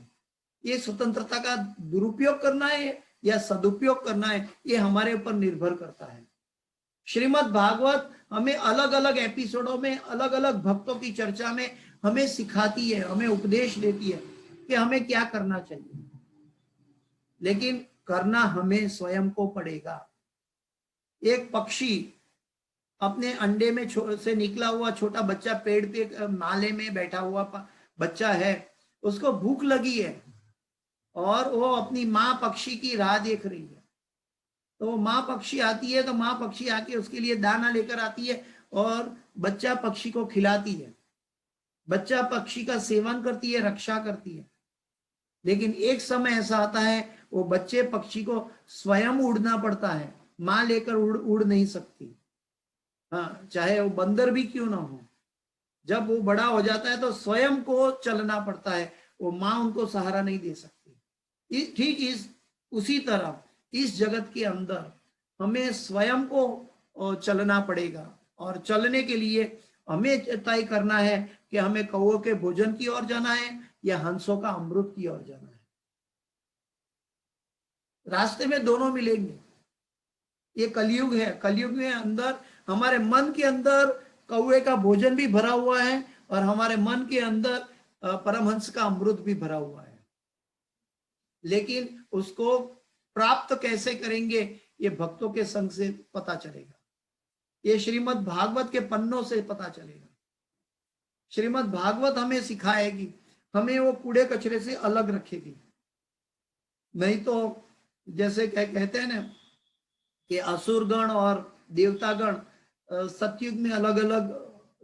ये स्वतंत्रता का दुरुपयोग करना है या सदुपयोग करना है, ये हमारे ऊपर निर्भर करता है। श्रीमद् भागवत हमें अलग अलग एपिसोडों में, अलग अलग भक्तों की चर्चा में हमें सिखाती है, हमें उपदेश देती है कि हमें क्या करना चाहिए, लेकिन करना हमें स्वयं को पड़ेगा। एक पक्षी अपने अंडे में से निकला हुआ छोटा बच्चा, पेड़ पे माले में बैठा हुआ बच्चा है, उसको भूख लगी है और वो अपनी माँ पक्षी की राह देख रही है। तो माँ पक्षी आती है, तो माँ पक्षी आके उसके लिए दाना लेकर आती है और बच्चा पक्षी को खिलाती है। बच्चा पक्षी का सेवन करती है, रक्षा करती है। लेकिन एक समय ऐसा आता है, वो बच्चे पक्षी को स्वयं उड़ना पड़ता है, माँ लेकर उड़ नहीं सकती। हाँ, चाहे वो बंदर भी क्यों ना हो, जब वो बड़ा हो जाता है तो स्वयं को चलना पड़ता है, वो माँ उनको सहारा नहीं दे सकती। ठीक इस उसी तरह इस जगत के अंदर हमें स्वयं को चलना पड़ेगा, और चलने के लिए हमें तय करना है कि हमें कौओं के भोजन की ओर जाना है या हंसों का अमृत की ओर जाना है। रास्ते में दोनों मिलेंगे। ये कलयुग है, कलयुग में अंदर हमारे मन के अंदर कौए का भोजन भी भरा हुआ है, और हमारे मन के अंदर परमहंस का अमृत भी भरा हुआ है। लेकिन उसको प्राप्त कैसे करेंगे, ये भक्तों के संग से पता चलेगा, ये श्रीमद् भागवत के पन्नों से पता चलेगा। श्रीमद् भागवत हमें सिखाएगी, हमें वो कूड़े कचरे से अलग रखेगी। नहीं तो जैसे कहते हैं ना कि असुरगण और देवतागण सतयुग में अलग अलग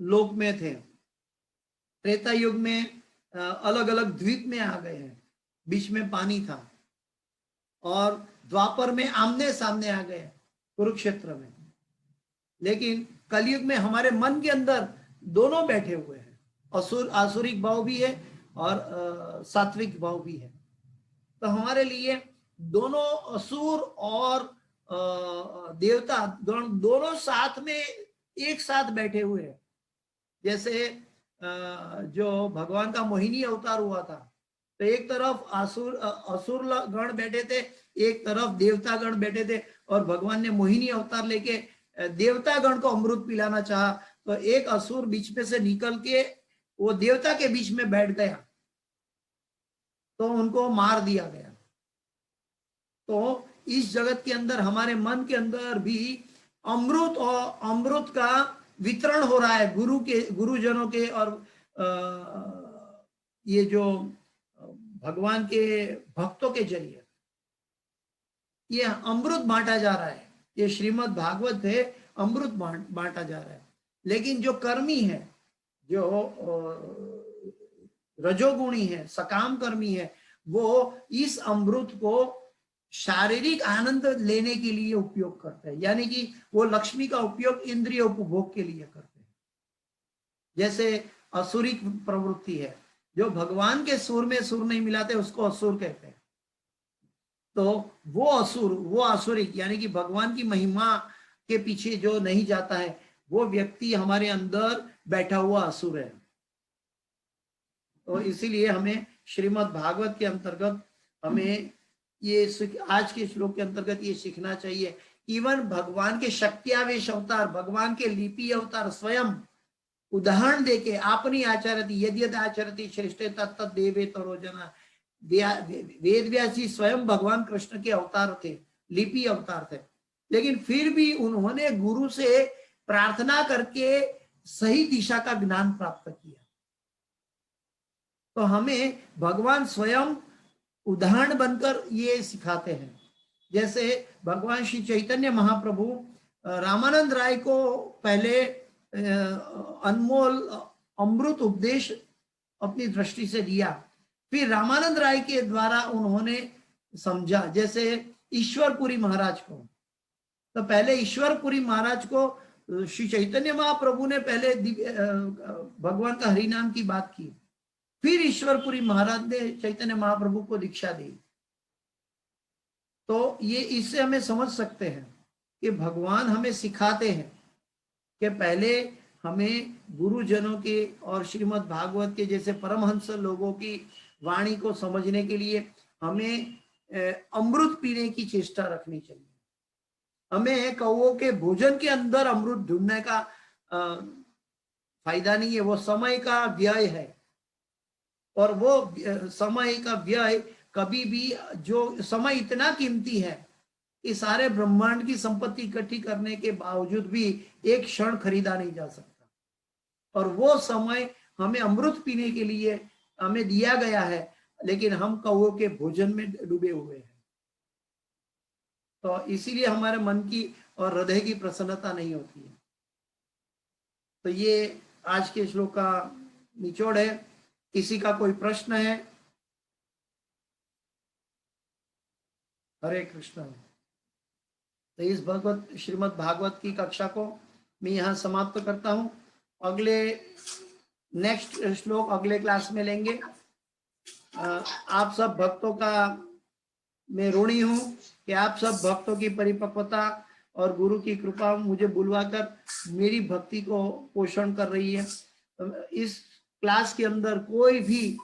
लोक में थे, त्रेता युग में अलग अलग द्वीप में आ गए हैं, बीच में पानी था, और द्वापर में आमने सामने आ गए कुरुक्षेत्र में। लेकिन कलयुग में हमारे मन के अंदर दोनों बैठे हुए हैं, असुर आसुरिक भाव भी है और सात्विक भाव भी है। तो हमारे लिए दोनों असुर और देवता गण दोनों साथ में एक साथ बैठे हुए हैं। जैसे जो भगवान का मोहिनी अवतार हुआ था, तो एक तरफ असुर गण बैठे थे, एक तरफ देवता गण बैठे थे, और भगवान ने मोहिनी अवतार लेके देवता गण को अमृत पिलाना चाहा, तो एक असुर बीच में से निकल के वो देवता के बीच में बैठ गया, तो उनको मार दिया गया। तो इस जगत के अंदर हमारे मन के अंदर भी अमृत और अमृत का वितरण हो रहा है, गुरुजनों के और ये जो भगवान के भक्तों के जरिए ये अमृत बांटा जा रहा है। ये श्रीमद् भागवत है, अमृत बांटा जा रहा है। लेकिन जो कर्मी है, जो रजोगुणी है, सकाम कर्मी है, वो इस अमृत को शारीरिक आनंद लेने के लिए उपयोग करते हैं, यानी कि वो लक्ष्मी का उपयोग इंद्रिय उपभोग के लिए करते हैं। जैसे असुरिक प्रवृत्ति है, जो भगवान के सुर में सुर नहीं मिलाते उसको असुर कहते हैं। तो वो असुर, वो आसुरिक यानी कि भगवान की महिमा के पीछे जो नहीं जाता है, वो व्यक्ति हमारे अंदर बैठा हुआ असुर है। तो इसीलिए हमें श्रीमद् भागवत के अंतर्गत हमें ये आज के श्लोक के अंतर्गत ये सीखना चाहिए। इवन भगवान के शक्त्यावेश अवतार, भगवान के लिपि अवतार स्वयं उदाहरण देके आपनी आचरती यदि यद आचरती श्रेष्ठ तत्त देवे तरो जना। वेद व्यास जी स्वयं भगवान कृष्ण के अवतार थे, लिपि अवतार थे, लेकिन फिर भी उन्होंने गुरु से प्रार्थना करके सही दिशा का ज्ञान प्राप्त किया। तो हमें भगवान स्वयं उदाहरण बनकर ये सिखाते हैं। जैसे भगवान श्री चैतन्य महाप्रभु रामानंद राय को पहले अनमोल अमृत उपदेश अपनी दृष्टि से दिया, फिर रामानंद राय के द्वारा उन्होंने समझा। जैसे ईश्वरपुरी महाराज को, तो पहले ईश्वरपुरी महाराज को श्री चैतन्य महाप्रभु ने पहले भगवान का हरि नाम की बात की, फिर ईश्वरपुरी महाराज ने चैतन्य महाप्रभु को दीक्षा दी। तो ये इससे हमें समझ सकते हैं कि भगवान हमें सिखाते हैं कि पहले हमें गुरुजनों के और श्रीमद् भागवत के जैसे परमहंस लोगों की वाणी को समझने के लिए हमें अमृत पीने की चेष्टा रखनी चाहिए। हमें कौओं के भोजन के अंदर अमृत ढूंढने का फायदा नहीं है, वो समय का व्यय है। और वो समय का व्यय कभी भी, जो समय इतना कीमती है कि सारे ब्रह्मांड की संपत्ति इकट्ठी करने के बावजूद भी एक क्षण खरीदा नहीं जा सकता, और वो समय हमें अमृत पीने के लिए हमें दिया गया है, लेकिन हम कौओं के भोजन में डूबे हुए हैं। तो इसीलिए हमारे मन की और हृदय की प्रसन्नता नहीं होती है। तो ये आज के श्लोक का निचोड़ है। किसी का कोई प्रश्न है? हरे कृष्ण। तो इस श्रीमद् भागवत की कक्षा को मैं यहाँ समाप्त करता हूँ। अगले नेक्स्ट श्लोक अगले क्लास में लेंगे। आप सब भक्तों का मैं ऋणी हूँ कि आप सब भक्तों की परिपक्वता और गुरु की कृपा मुझे बुलवाकर मेरी भक्ति को पोषण कर रही है। इस क्लास के अंदर कोई भी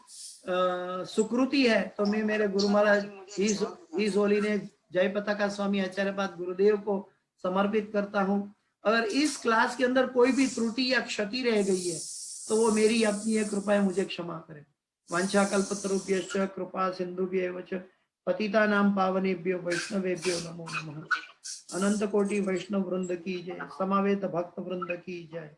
सुकृति है तो मैं मेरे गुरु महाराज ही सोली ने जय पताका स्वामी आचार्यपाद गुरुदेव को समर्पित करता हूँ। अगर इस क्लास के अंदर कोई भी त्रुटि या क्षति रह गई है तो वो मेरी अपनी कृपा है, मुझे क्षमा करें। वांछा कल्पतरुभ्यश्च कृपा सिंधुभ्यैव च पतितानां पावनेभ्यो वैष्णवेभ्यो नमो नमः। अनंत कोटि वैष्णव वृंद की जय, समावेत भक्त वृंद की जय।